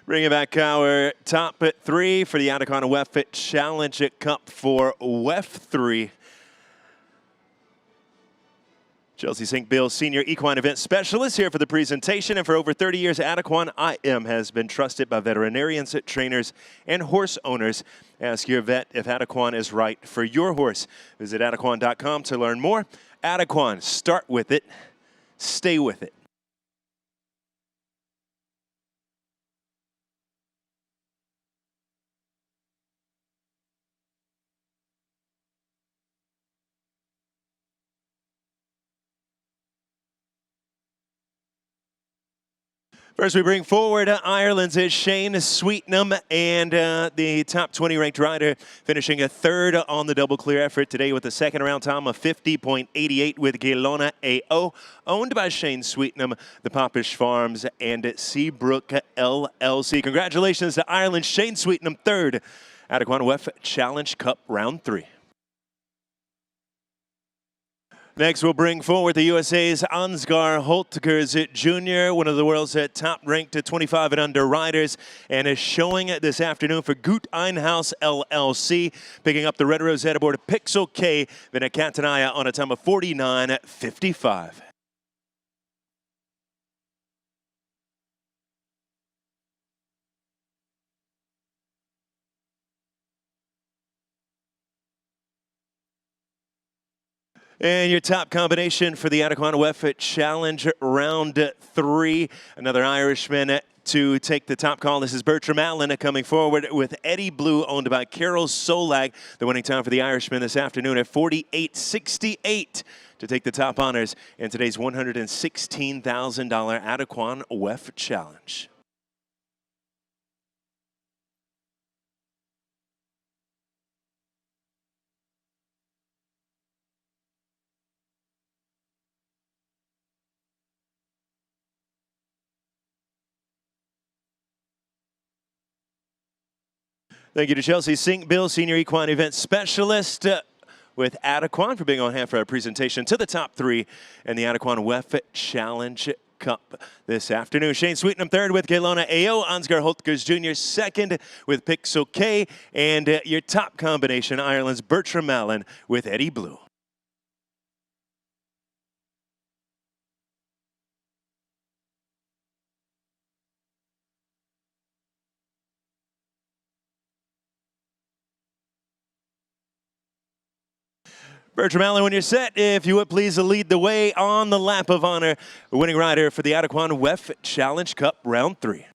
Bringing back our top 3 for the Adequan WEF Challenge Cup for WEF 3. Chelsea St. Bill, Senior Equine Event Specialist, here for the presentation. And for over 30 years, Adequan IM has been trusted by veterinarians, trainers, and horse owners. Ask your vet if Adequan is right for your horse. Visit Adequan.com to learn more. Adequan, start with it, stay with it. First, we bring forward Ireland's Shane Sweetnam and the top 20 ranked rider finishing a third on the double clear effort today with a second round time of 50.88 with Gailona AO, owned by Shane Sweetnam, the Popish Farms, and Seabrook LLC. Congratulations to Ireland's Shane Sweetnam, third, Adequan WEF Challenge Cup Round 3. Next, we'll bring forward the USA's Ansgar Holtkers Jr., one of the world's top-ranked 25 and under riders, and is showing this afternoon for Gut Einhaus LLC, picking up the Red Rosetta aboard of Pixel K Venekatanaya on a time of 49.55. And your top combination for the Adequan WEF Challenge Round 3. Another Irishman to take the top call. This is Bertram Allen coming forward with Eddie Blue, owned by Carol Solag. The winning time for the Irishman this afternoon at 48.68 to take the top honors in today's $116,000 Adequan WEF Challenge. Thank you to Chelsea Sink Bill, Senior Equine Event Specialist with Adequan, for being on hand for our presentation to the top 3 in the Adequan WEF Challenge Cup this afternoon. Shane Sweetnam third with Gailona AO, Ansgar Holtkers Jr. second with Pixel K, and your top combination, Ireland's Bertram Allen with Eddie Blue. Bertram Allen, when you're set, if you would please lead the way on the lap of honor, winning rider for the Adequan WEF Challenge Cup Round 3.